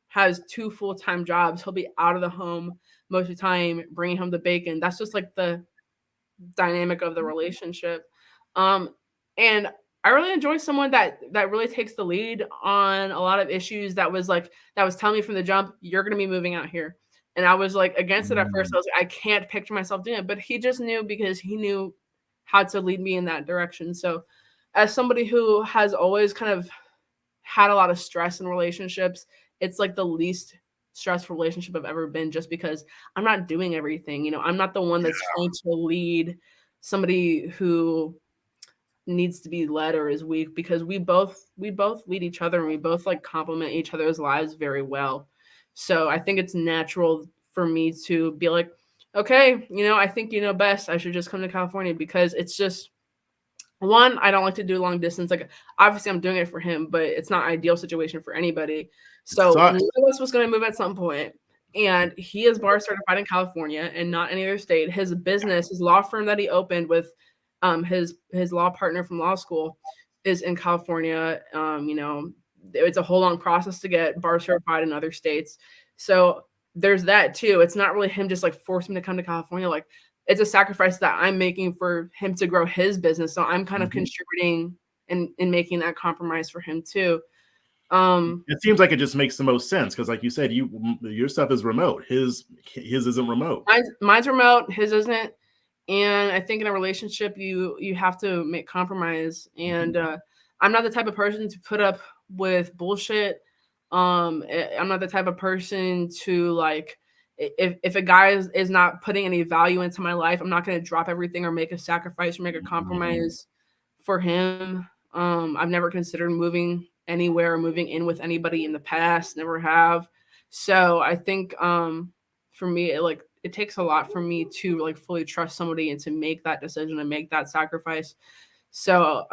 has two full-time jobs. He'll be out of the home most of the time, bringing home the bacon. That's just like the dynamic of the relationship. Um, and I really enjoy someone that really takes the lead on a lot of issues. That was telling me from the jump, you're gonna be moving out here. And I was like against it at first. Mm. I was like, I can't picture myself doing it. But he just knew, because he knew how to lead me in that direction. So as somebody who has always kind of had a lot of stress in relationships, it's like the least stressful relationship I've ever been, just because I'm not doing everything. I'm not the one that's trying to lead somebody who needs to be led or is weak, because we both lead each other, and we both like complement each other's lives very well. So I think it's natural for me to be like, okay, I think you know best. I should just come to California, because it's just one, I don't like to do long distance. Like obviously I'm doing it for him, but it's not ideal situation for anybody. It So one sucks. of us was going to move at some point, and he is bar certified in California and not any other state. His business, his law firm that he opened with his law partner from law school, is in California. It's a whole long process to get bar certified in other states. So there's that too. It's not really him just like forcing me to come to California. Like it's a sacrifice that I'm making for him to grow his business. So I'm kind of Mhm. contributing and making that compromise for him too. Um, It seems like it just makes the most sense because, like you said, your stuff is remote. His isn't remote. mine's remote, his isn't. And I think in a relationship, you have to make compromise. And Mhm. I'm not the type of person to put up with bullshit. I'm not the type of person to like if a guy is not putting any value into my life, I'm not going to drop everything or make a sacrifice or make a Mhm. compromise. for him. I've never considered moving anywhere or moving in with anybody in the past, never have. So I think for me, it takes a lot for me to like fully trust somebody and to make that decision and make that sacrifice. So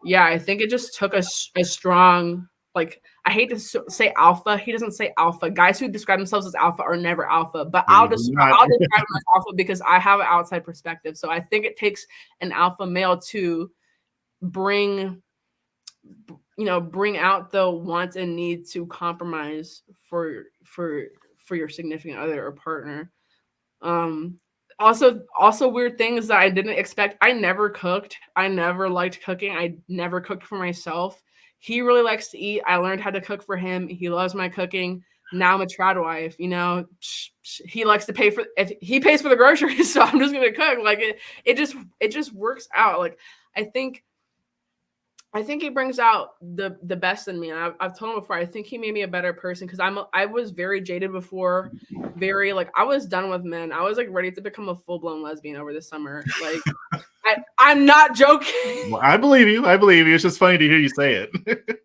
yeah, I think it just took a strong, like, I hate to say alpha. He doesn't say alpha. Guys who describe themselves as alpha are never alpha, but I'll describe him as alpha because I have an outside perspective. So I think it takes an alpha male to bring out the want and need to compromise for your significant other or partner. Also weird things that I didn't expect. I never cooked. I never liked cooking. I never cooked for myself. He really likes to eat. I learned how to cook for him. He loves my cooking. Now I'm a tradwife, he likes to pay if he pays for the groceries, so I'm just gonna cook. Like it just works out. Like I think he brings out the best in me, and I've told him before. I think he made me a better person because I was very jaded before, very like I was done with men. I was like ready to become a full-blown lesbian over the summer. Like I'm not joking. Well, I believe you. It's just funny to hear you say it.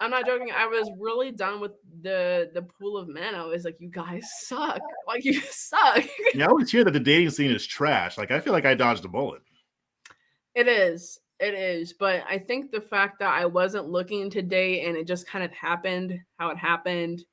I'm not joking. I was really done with the pool of men. I was like, you guys suck. Like you suck. Yeah, I always hear that the dating scene is trash. Like I feel like I dodged a bullet. It is. It is. But I think the fact that I wasn't looking to date and it just kind of happened how it happened.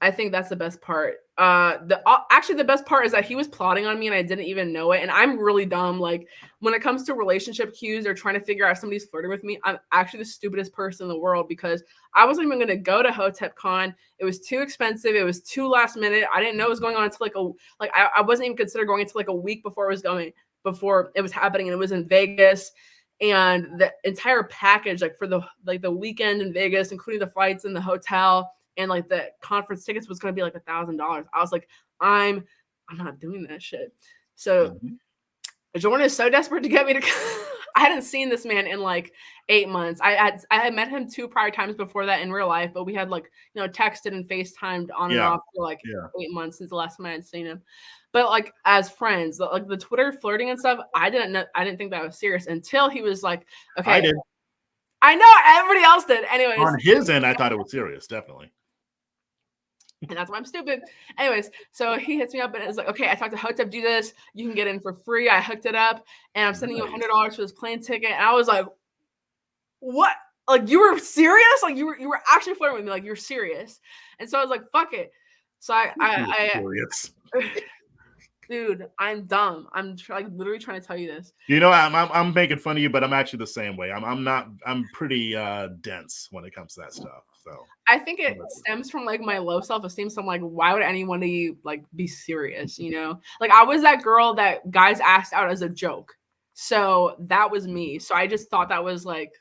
I think that's the best part. Actually the best part is that he was plotting on me and I didn't even know it. And I'm really dumb. Like when it comes to relationship cues or trying to figure out if somebody's flirting with me, I'm actually the stupidest person in the world because I wasn't even going to go to Hotep Con. It was too expensive. It was too last minute. I didn't know it was going on until I wasn't even considered going until like a week before it was happening, and it was in Vegas. And the entire package, like for the weekend in Vegas, including the flights and the hotel and like the conference tickets, was going to be like $1,000. I was like, I'm not doing that shit. So Jordan is so desperate to get me to I hadn't seen this man in like 8 months. I had met him 2 prior times before that in real life, but we had texted and FaceTimed on and off for 8 months since the last time I had seen him. But like as friends, like the Twitter flirting and stuff, I didn't think that was serious until he was like, okay. I did. I know everybody else did. Anyways, on his end, I thought it was serious, definitely. And that's why I'm stupid. Anyways, so he hits me up and it's like, okay, I talked to Hotep, do this. You can get in for free. I hooked it up and I'm sending you $100 for this plane ticket. And I was like, what? Like, you were serious? Like, you were actually flirting with me. Like, you're serious. And so I was like, fuck it. So I dude, I'm dumb. I'm literally trying to tell you this. I'm making fun of you, but I'm actually the same way. I'm pretty dense when it comes to that stuff. So I think it stems from like my low self-esteem. So I'm like, why would anyone like be serious? Like I was that girl that guys asked out as a joke. So that was me. So I just thought that was like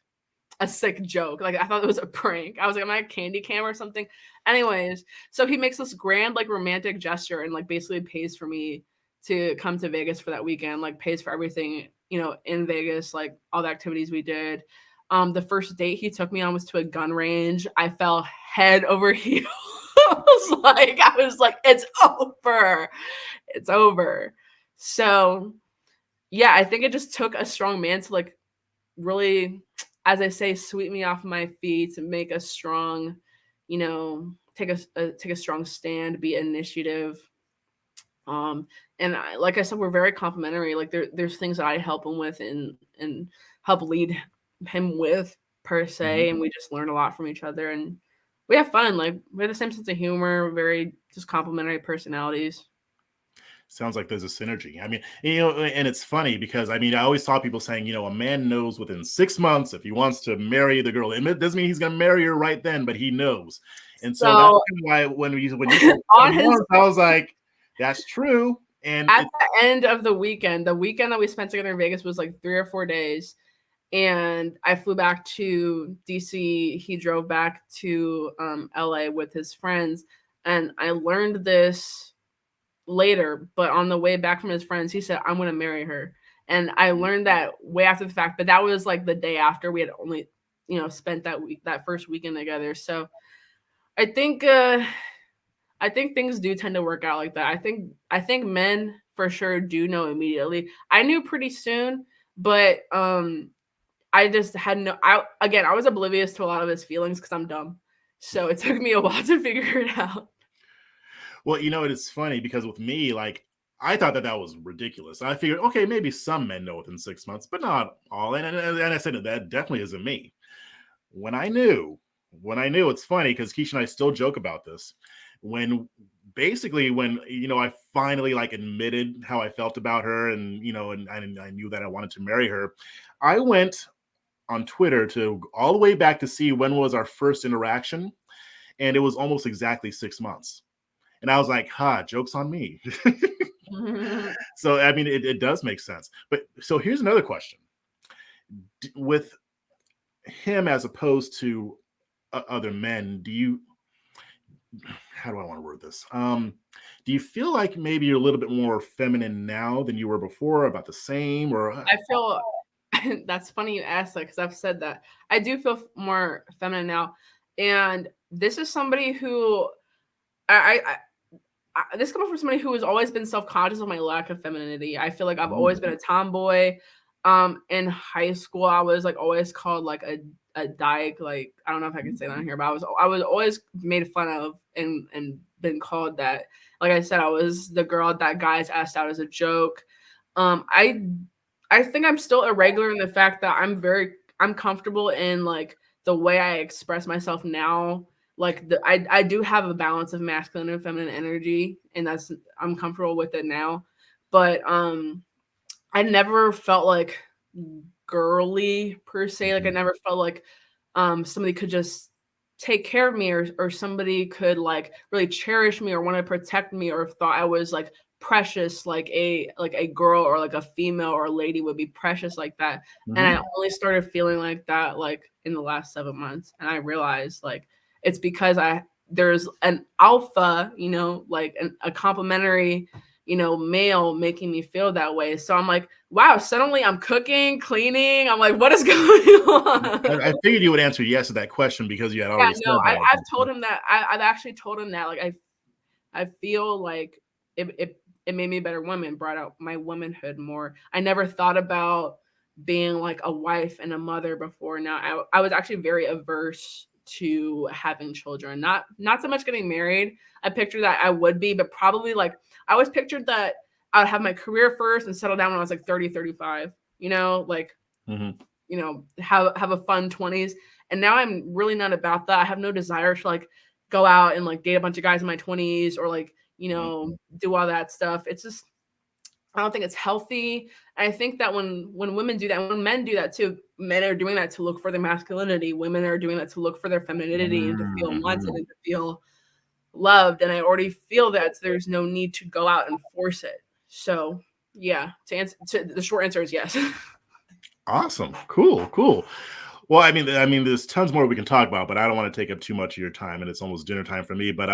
a sick joke. Like I thought it was a prank. I was like, am I a candy cam or something? Anyways, so he makes this grand like romantic gesture and like basically pays for me to come to Vegas for that weekend, like pays for everything, in Vegas, like all the activities we did. The first date he took me on was to a gun range. I fell head over heels. I was like, it's over. It's over. So yeah, I think it just took a strong man to like really, as I say, sweep me off my feet, to make a strong, take a strong stand, be initiative. And like I said, we're very complimentary. Like there's things that I help him with and help lead him with per se, and we just learn a lot from each other, and we have fun. Like we have the same sense of humor, very just complimentary personalities. Sounds like there's a synergy. I mean, and it's funny because I always saw people saying, a man knows within 6 months if he wants to marry the girl. It doesn't mean he's going to marry her right then, but he knows. And so that's why when you I was like, that's true. And at the end of the weekend that we spent together in Vegas was like 3 or 4 days. And I flew back to DC. He drove back to LA with his friends. And I learned this later, but on the way back from his friends, he said, I'm going to marry her. And I learned that way after the fact, but that was like the day after we had only, spent that first weekend together. So I think things do tend to work out like that. I think men for sure do know immediately. I knew pretty soon, But I just had I was oblivious to a lot of his feelings because I'm dumb. So it took me a while to figure it out. Well, it's funny because with me, like, I thought that was ridiculous. I figured, okay, maybe some men know within 6 months, but not all. And I said that definitely isn't me. When I knew, it's funny because Keisha and I still joke about this. When I finally like admitted how I felt about her, and I knew that I wanted to marry her, I went on Twitter to all the way back to see when was our first interaction, and it was almost exactly 6 months. And I was like, joke's on me. So, I mean, it does make sense. But so here's another question. With him as opposed to other men, how do I want to word this? Do you feel like maybe you're a little bit more feminine now than you were before, about the same? Or I feel that's funny you asked that, because I've said that. I do feel more feminine now. And this is somebody who this comes from somebody who has always been self-conscious of my lack of femininity. I feel like I've always been a tomboy. In high school, I was like always called like a dyke. Like, I don't know if I can say that on here, but I was always made fun of and been called that. Like I said, I was the girl that guys asked out as a joke. I think I'm still irregular in the fact that I'm comfortable in like the way I express myself now. Like I do have a balance of masculine and feminine energy, and I'm comfortable with it now. But I never felt like girly per se. Like I never felt like somebody could just take care of me, or somebody could like really cherish me or want to protect me, or thought I was like precious, like a girl or like a female or a lady would be precious like that. And I only started feeling like that like in the last 7 months. And I realized like it's because there's an alpha, like a complimentary, male making me feel that way. So I'm like, wow, suddenly I'm cooking, cleaning. I'm like, what is going on? I figured you would answer yes to that question because you had already said that. I've told him that. I've actually told him that. Like, I feel like it made me a better woman, brought out my womanhood more. I never thought about being like a wife and a mother before. Now I was actually very averse to having children. Not so much getting married. I pictured that I would be, but probably like I always pictured that I would have my career first and settle down when I was like 30, 35, like, have a fun 20s. And now I'm really not about that. I have no desire to like go out and like date a bunch of guys in my 20s or like, do all that stuff. It's just, I don't think it's healthy. I think that when women do that, when men do that too, men are doing that to look for their masculinity. Women are doing that to look for their femininity and to feel wanted and to feel loved. And I already feel that, so there's no need to go out and force it. So yeah, the short answer is yes. Awesome. Cool. Well, I mean, there's tons more we can talk about, but I don't want to take up too much of your time, and it's almost dinner time for me. But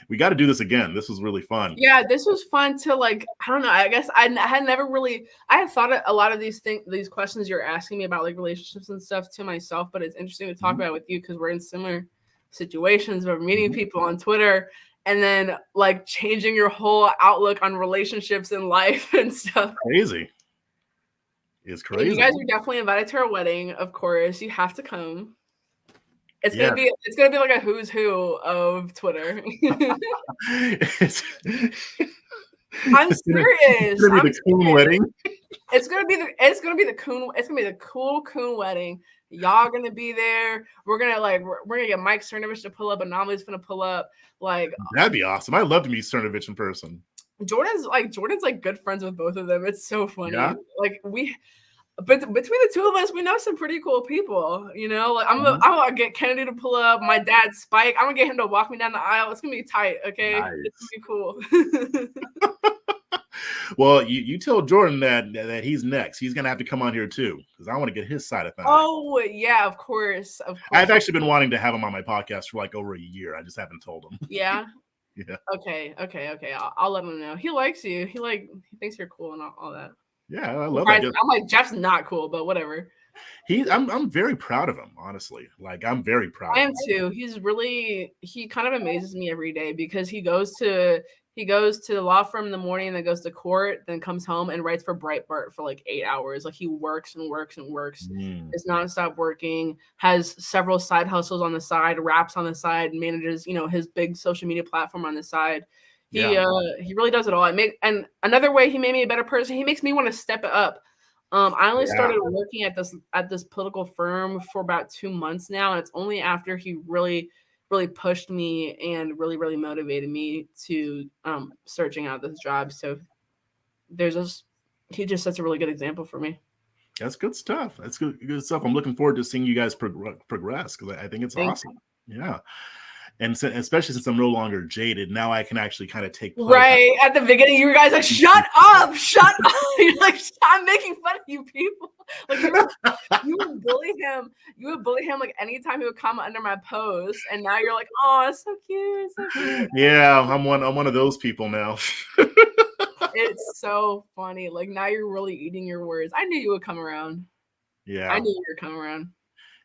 we got to do this again. This was really fun. Yeah, this was fun to like. I don't know. I guess I had never really. I had thought a lot of these questions you're asking me about like relationships and stuff to myself, but it's interesting to talk about with you because we're in similar situations. We're meeting people on Twitter, and then like changing your whole outlook on relationships and life and stuff. Crazy. It's crazy. You guys are definitely invited to our wedding. Of course, you have to come. It's gonna be like a who's who of Twitter. I'm serious. It's gonna be the coon wedding. It's gonna be the cool coon wedding. Y'all gonna be there. We're gonna get Mike Cernovich to pull up, and Anomali's gonna pull up. Like, that'd be awesome. I'd love to meet Cernovich in person. Jordan's like good friends with both of them. It's so funny. Yeah? Like but between the two of us, we know some pretty cool people. Like I'm gonna get Kennedy to pull up. My dad Spike. I'm gonna get him to walk me down the aisle. It's gonna be tight. Okay, nice. It's gonna be cool. Well, you tell Jordan that he's next. He's gonna have to come on here too because I want to get his side of things. Oh yeah, of course. I've actually been wanting to have him on my podcast for like over a year. I just haven't told him. Yeah. Yeah. Okay. I'll let him know. He likes you. He thinks you're cool and all that. Yeah, I love that. I'm like, Jeff's not cool, but whatever. I'm very proud of him, honestly. Like, I'm very proud I of am him. too. He kind of amazes me every day because he goes to the law firm in the morning, then goes to court, then comes home and writes for Breitbart for like 8 hours. Like he works and works and works. Mm, Is nonstop working, has several side hustles on the side, raps on the side, manages, his big social media platform on the side. yeah. He really does it all. And another way he made me a better person, he makes me want to step it up. I only Yeah. started working at this political firm for about 2 months now, and it's only after he really, really pushed me and really, really motivated me to searching out this job. So there's this, he just sets a really good example for me. That's good stuff. That's good stuff. I'm looking forward to seeing you guys progress because I think it's Thank awesome. Yeah. And especially since I'm no longer jaded, now I can actually kind of take play. Right at the beginning, you guys like, shut up, shut up. You're like, I'm making fun of you people. Like you would bully him. You would bully him like anytime he would comment under my post, and now you're like, oh, it's so cute, so cute. Yeah, I'm one of those people now. It's so funny. Like now you're really eating your words. I knew you would come around. I Yeah, knew you would come around.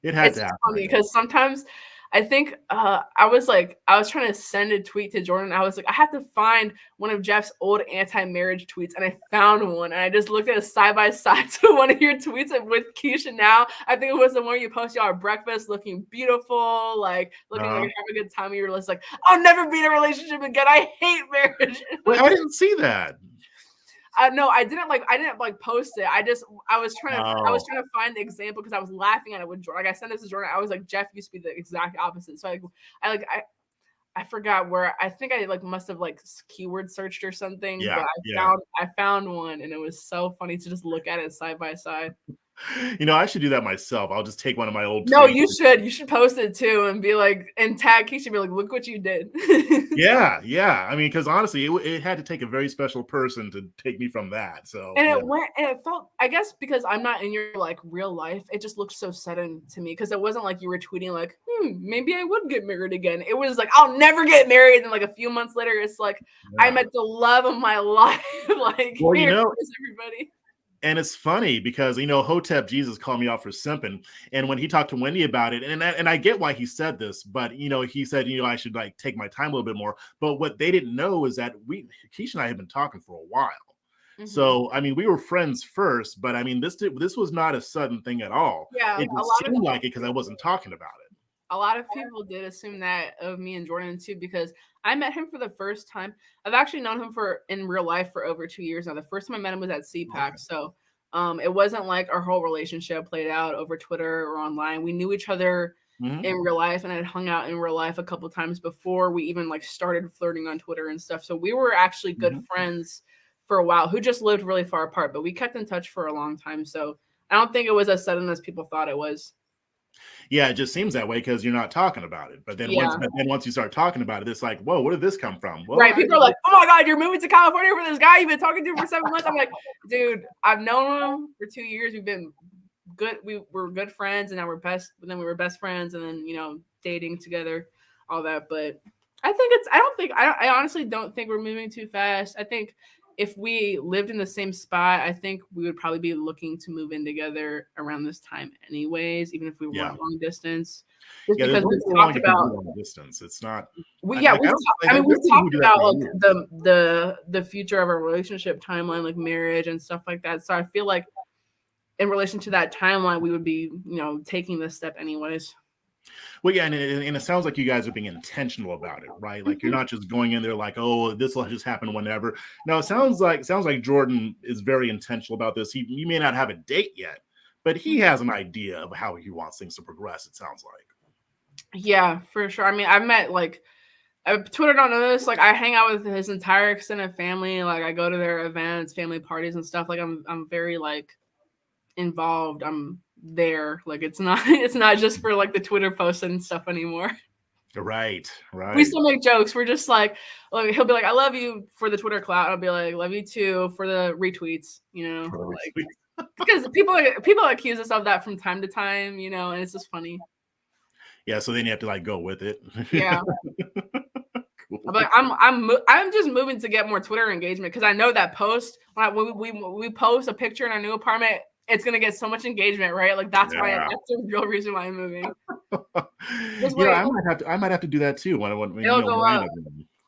it had It's to just happen, I funny guess. because sometimes I think I was trying to send a tweet to Jordan. I was like, I have to find one of Jeff's old anti-marriage tweets, and I found one. And I just looked at it side by side to one of your tweets with Keisha. Now I think it was the one you posted y'all at breakfast, looking beautiful, like looking like you're having a good time. You were just like, I'll never be in a relationship again. I hate marriage. Wait, I didn't see that. No, I didn't post it. I was trying Oh, to find the example because I was laughing at it with Jordan. Like I sent this to Jordan. I was like, Jeff used to be the exact opposite. So I I forgot where. I think I must have keyword searched or something. yeah, But yeah. I found one, and it was so funny to just look at it side by side. I should do that myself. I'll just take one of my old No, tweets. you should. You should post it too and be like, and tag Keisha. Be like, look what you did. Yeah, yeah. I mean, because honestly, it had to take a very special person to take me from that. So And yeah, it felt, I guess, because I'm not in your real life, it just looked so sudden to me. Because it wasn't like you were tweeting like, maybe I would get married again. It was like, I'll never get married. And like a few months later, it's like, I yeah. met the love of my life. Like, Well, here is everybody. and it's funny because Hotep Jesus called me out for simping, and when he talked to Wendy about it, and I get why he said this, but he said I should take my time a little bit more. But what they didn't know is that Keisha and I had been talking for a while. Mm-hmm. So I mean, we were friends first, but I mean, this was not a sudden thing at all. Yeah, It just seemed like it because I wasn't talking about it. a lot of people did assume that of me and Jordan too, because I met him for the first time. I've actually known him in real life for over 2 years now. The first time I met him was at CPAC. Okay. So it wasn't like our whole relationship played out over Twitter or online. We knew each other Mhm. in real life and had hung out in real life a couple times before we even started flirting on Twitter and stuff. So we were actually good Mhm. friends for a while, who just lived really far apart, but we kept in touch for a long time. So I don't think it was as sudden as people thought it was. Yeah, it just seems that way because you're not talking about it. But then Yeah. once you start talking about it, it's like, whoa, where did this come from? Well, Right. People are like, oh my God, you're moving to California for this guy you've been talking to for 7 months. I'm like, dude, I've known him for 2 years. We've been good. We were good friends, and now we were best friends, and then, dating together, all that. But I honestly don't think we're moving too fast. I think if we lived in the same spot, I think we would probably be looking to move in together around this time anyways, even if we yeah, weren't long distance. Just yeah. There's because no we've so long talked you can about do long distance. It's not. we I, yeah like, I don't. Like, we've there's people who talked do that about for years. the future of our relationship timeline, like marriage and stuff like that. So I feel like in relation to that timeline, we would be taking this step anyways. Well, yeah, and it sounds like you guys are being intentional about it, right? Like you're not just going in there like, oh, this will just happen whenever. No, it sounds like Jordan is very intentional about this. He may not have a date yet, but he has an idea of how he wants things to progress. It sounds like. Yeah, for sure. I mean, I've met Twitter don't know this. Like I hang out with his entire extended family. Like I go to their events, family parties and stuff. Like I'm very involved. I'm there. Like it's not it's not just for the Twitter posts and stuff anymore. Right, We right. still make jokes. We're just he'll be like, I love you for the Twitter clout. I'll be like, love you too for the retweets, because people accuse us of that from time to time, and it's just funny. Yeah, so then you have to go with it. Yeah. Cool. But I'm just moving to get more Twitter engagement because I know that post when we post a picture in our new apartment, it's gonna get so much engagement, right? Like that's why that's the real reason why I'm moving. I might have to do that too. When it'll go up.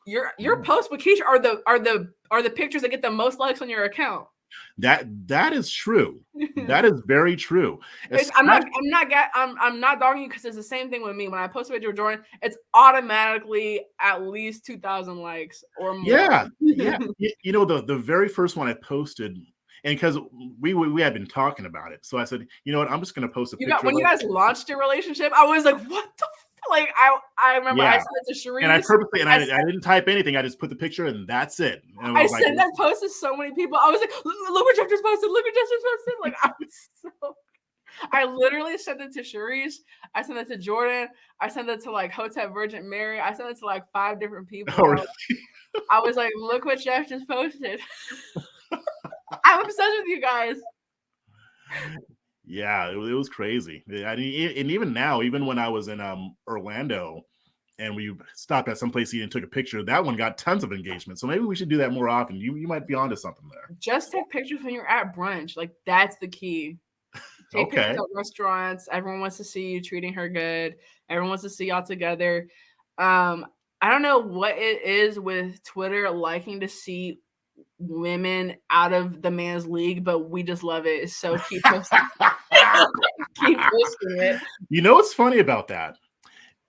Your posts with Keisha are the pictures that get the most likes on your account. That is true. That is very true. I'm not dogging you because it's the same thing with me. When I post a picture of Jordan, it's automatically at least 2,000 likes or more. Yeah. You know, the very first one I posted, and because we had been talking about it, so I said, you know what, I'm just going to post a picture. When you guys launched your relationship, I was like, what the like I remember I sent it to Sharice. And I purposely, I didn't type anything. I just put the picture and that's it. And I sent that post to so many people. I was like, look what Jeff just posted. Look what Jeff just posted. Like, I literally sent it to Sharice. I sent it to Jordan. I sent it to like Hotep Virgin Mary. I sent it to like 5 different people. Oh, really? I was like, look what Jeff just posted. I'm obsessed with you guys. Yeah, it was crazy. And even now, even when I was in Orlando and we stopped at some place and took a picture, that one got tons of engagement. So maybe we should do that more often. You might be onto something there. Just take pictures when you're at brunch. Like that's the key. Take pictures at restaurants. Everyone wants to see you treating her good. Everyone wants to see y'all together. I don't know what it is with Twitter liking to see women out of the man's league, but we just love it. So keep posting. Keep posting it. You know what's funny about that?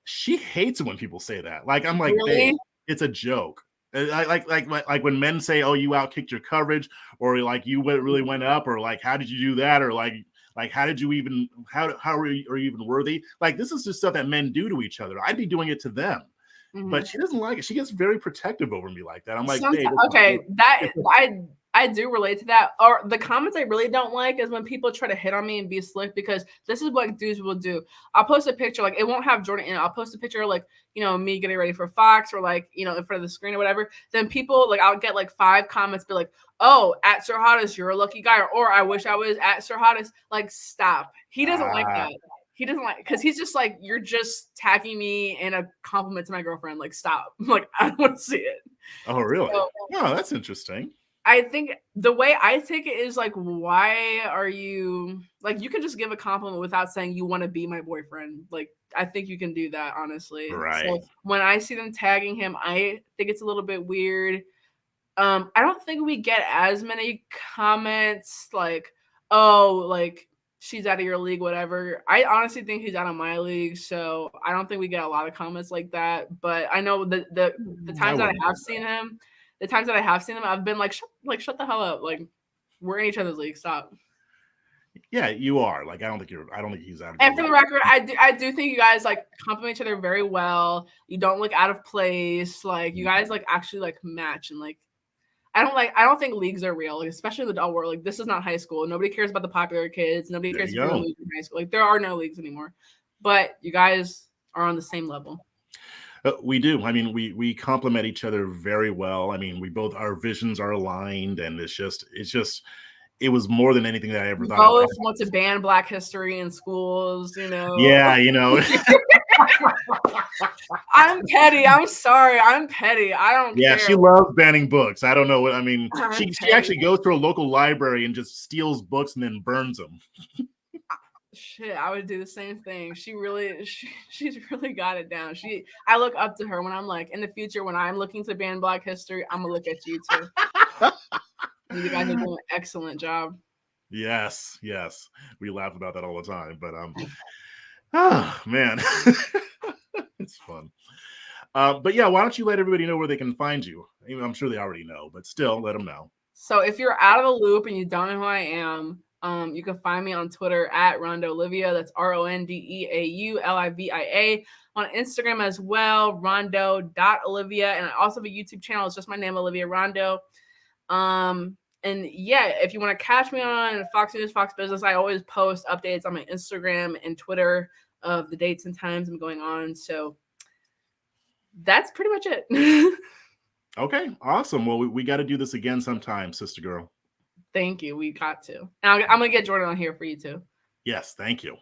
She hates it when people say that. Like I'm like, really? Babe, it's a joke. Like when men say, "Oh, you outkicked your coverage," or like you really went up, or like how did you do that, or like how did you even how are you even worthy? Like this is just stuff that men do to each other. I'd be doing it to them. But she doesn't like it. She gets very protective over me like that. I'm like, okay, that I do relate to that. Or the comments I really don't like is when people try to hit on me and be slick, because this is what dudes will do. I'll post a picture, like it won't have Jordan in it. I'll post a picture like, you know, me getting ready for Fox or like, you know, in front of the screen or whatever. Then people like, I'll get like 5 comments, be like, oh, at Sir Hottest, you're a lucky guy. Or I wish I was at Sir Hottest. Like, stop. He doesn't like that. He doesn't like, because he's just like, you're just tagging me in a compliment to my girlfriend. Like, stop. Like, I don't want to see it. Oh, really? So, oh, that's interesting. I think the way I take it is like, why are you like, you can just give a compliment without saying you want to be my boyfriend. Like, I think you can do that, honestly. Right. So when I see them tagging him, I think it's a little bit weird. I don't think we get as many comments like, oh, like, she's out of your league, whatever. I honestly think he's out of my league, so I don't think we get a lot of comments like that. But I know the times that I have seen him, I've been like, shut the hell up. Like, we're in each other's league. Stop. Yeah, you are. Like, I don't think he's out of And for the record, I do think you guys like compliment each other very well. You don't look out of place. Like, you guys like actually like match, and like, I don't think leagues are real, like, especially in the adult world. Like, this is not high school. Nobody cares about the popular kids. Nobody cares if you're in high school. Like, there are no leagues anymore. But you guys are on the same level. We do. I mean, we complement each other very well. I mean, our visions are aligned, and it was more than anything that I ever thought. Both want to ban Black history in schools, you know. Yeah, you know. I'm petty. I'm sorry. I'm petty. I don't care. Yeah, she loves banning books. I don't know what I mean. She actually goes to a local library and just steals books and then burns them. Shit, I would do the same thing. She's really got it down. I look up to her when I'm like, in the future, when I'm looking to ban Black history, I'm gonna look at you too. You guys are doing an excellent job. Yes. We laugh about that all the time, but oh man. It's fun. But yeah, why don't you let everybody know where they can find you? I'm sure they already know, but still let them know. So if you're out of the loop and you don't know who I am, you can find me on Twitter at Rondeau Olivia. That's RONDEAULIVIA. On Instagram as well, rondo.olivia. And I also have a YouTube channel. It's just my name, Olivia Rondeau. And yeah, if you want to catch me on Fox News, Fox Business, I always post updates on my Instagram and Twitter of the dates and times I'm going on. So that's pretty much it. Okay, awesome. Well, we got to do this again sometime, sister girl. Thank you. We got to. And I'm going to get Jordan on here for you too. Yes, thank you.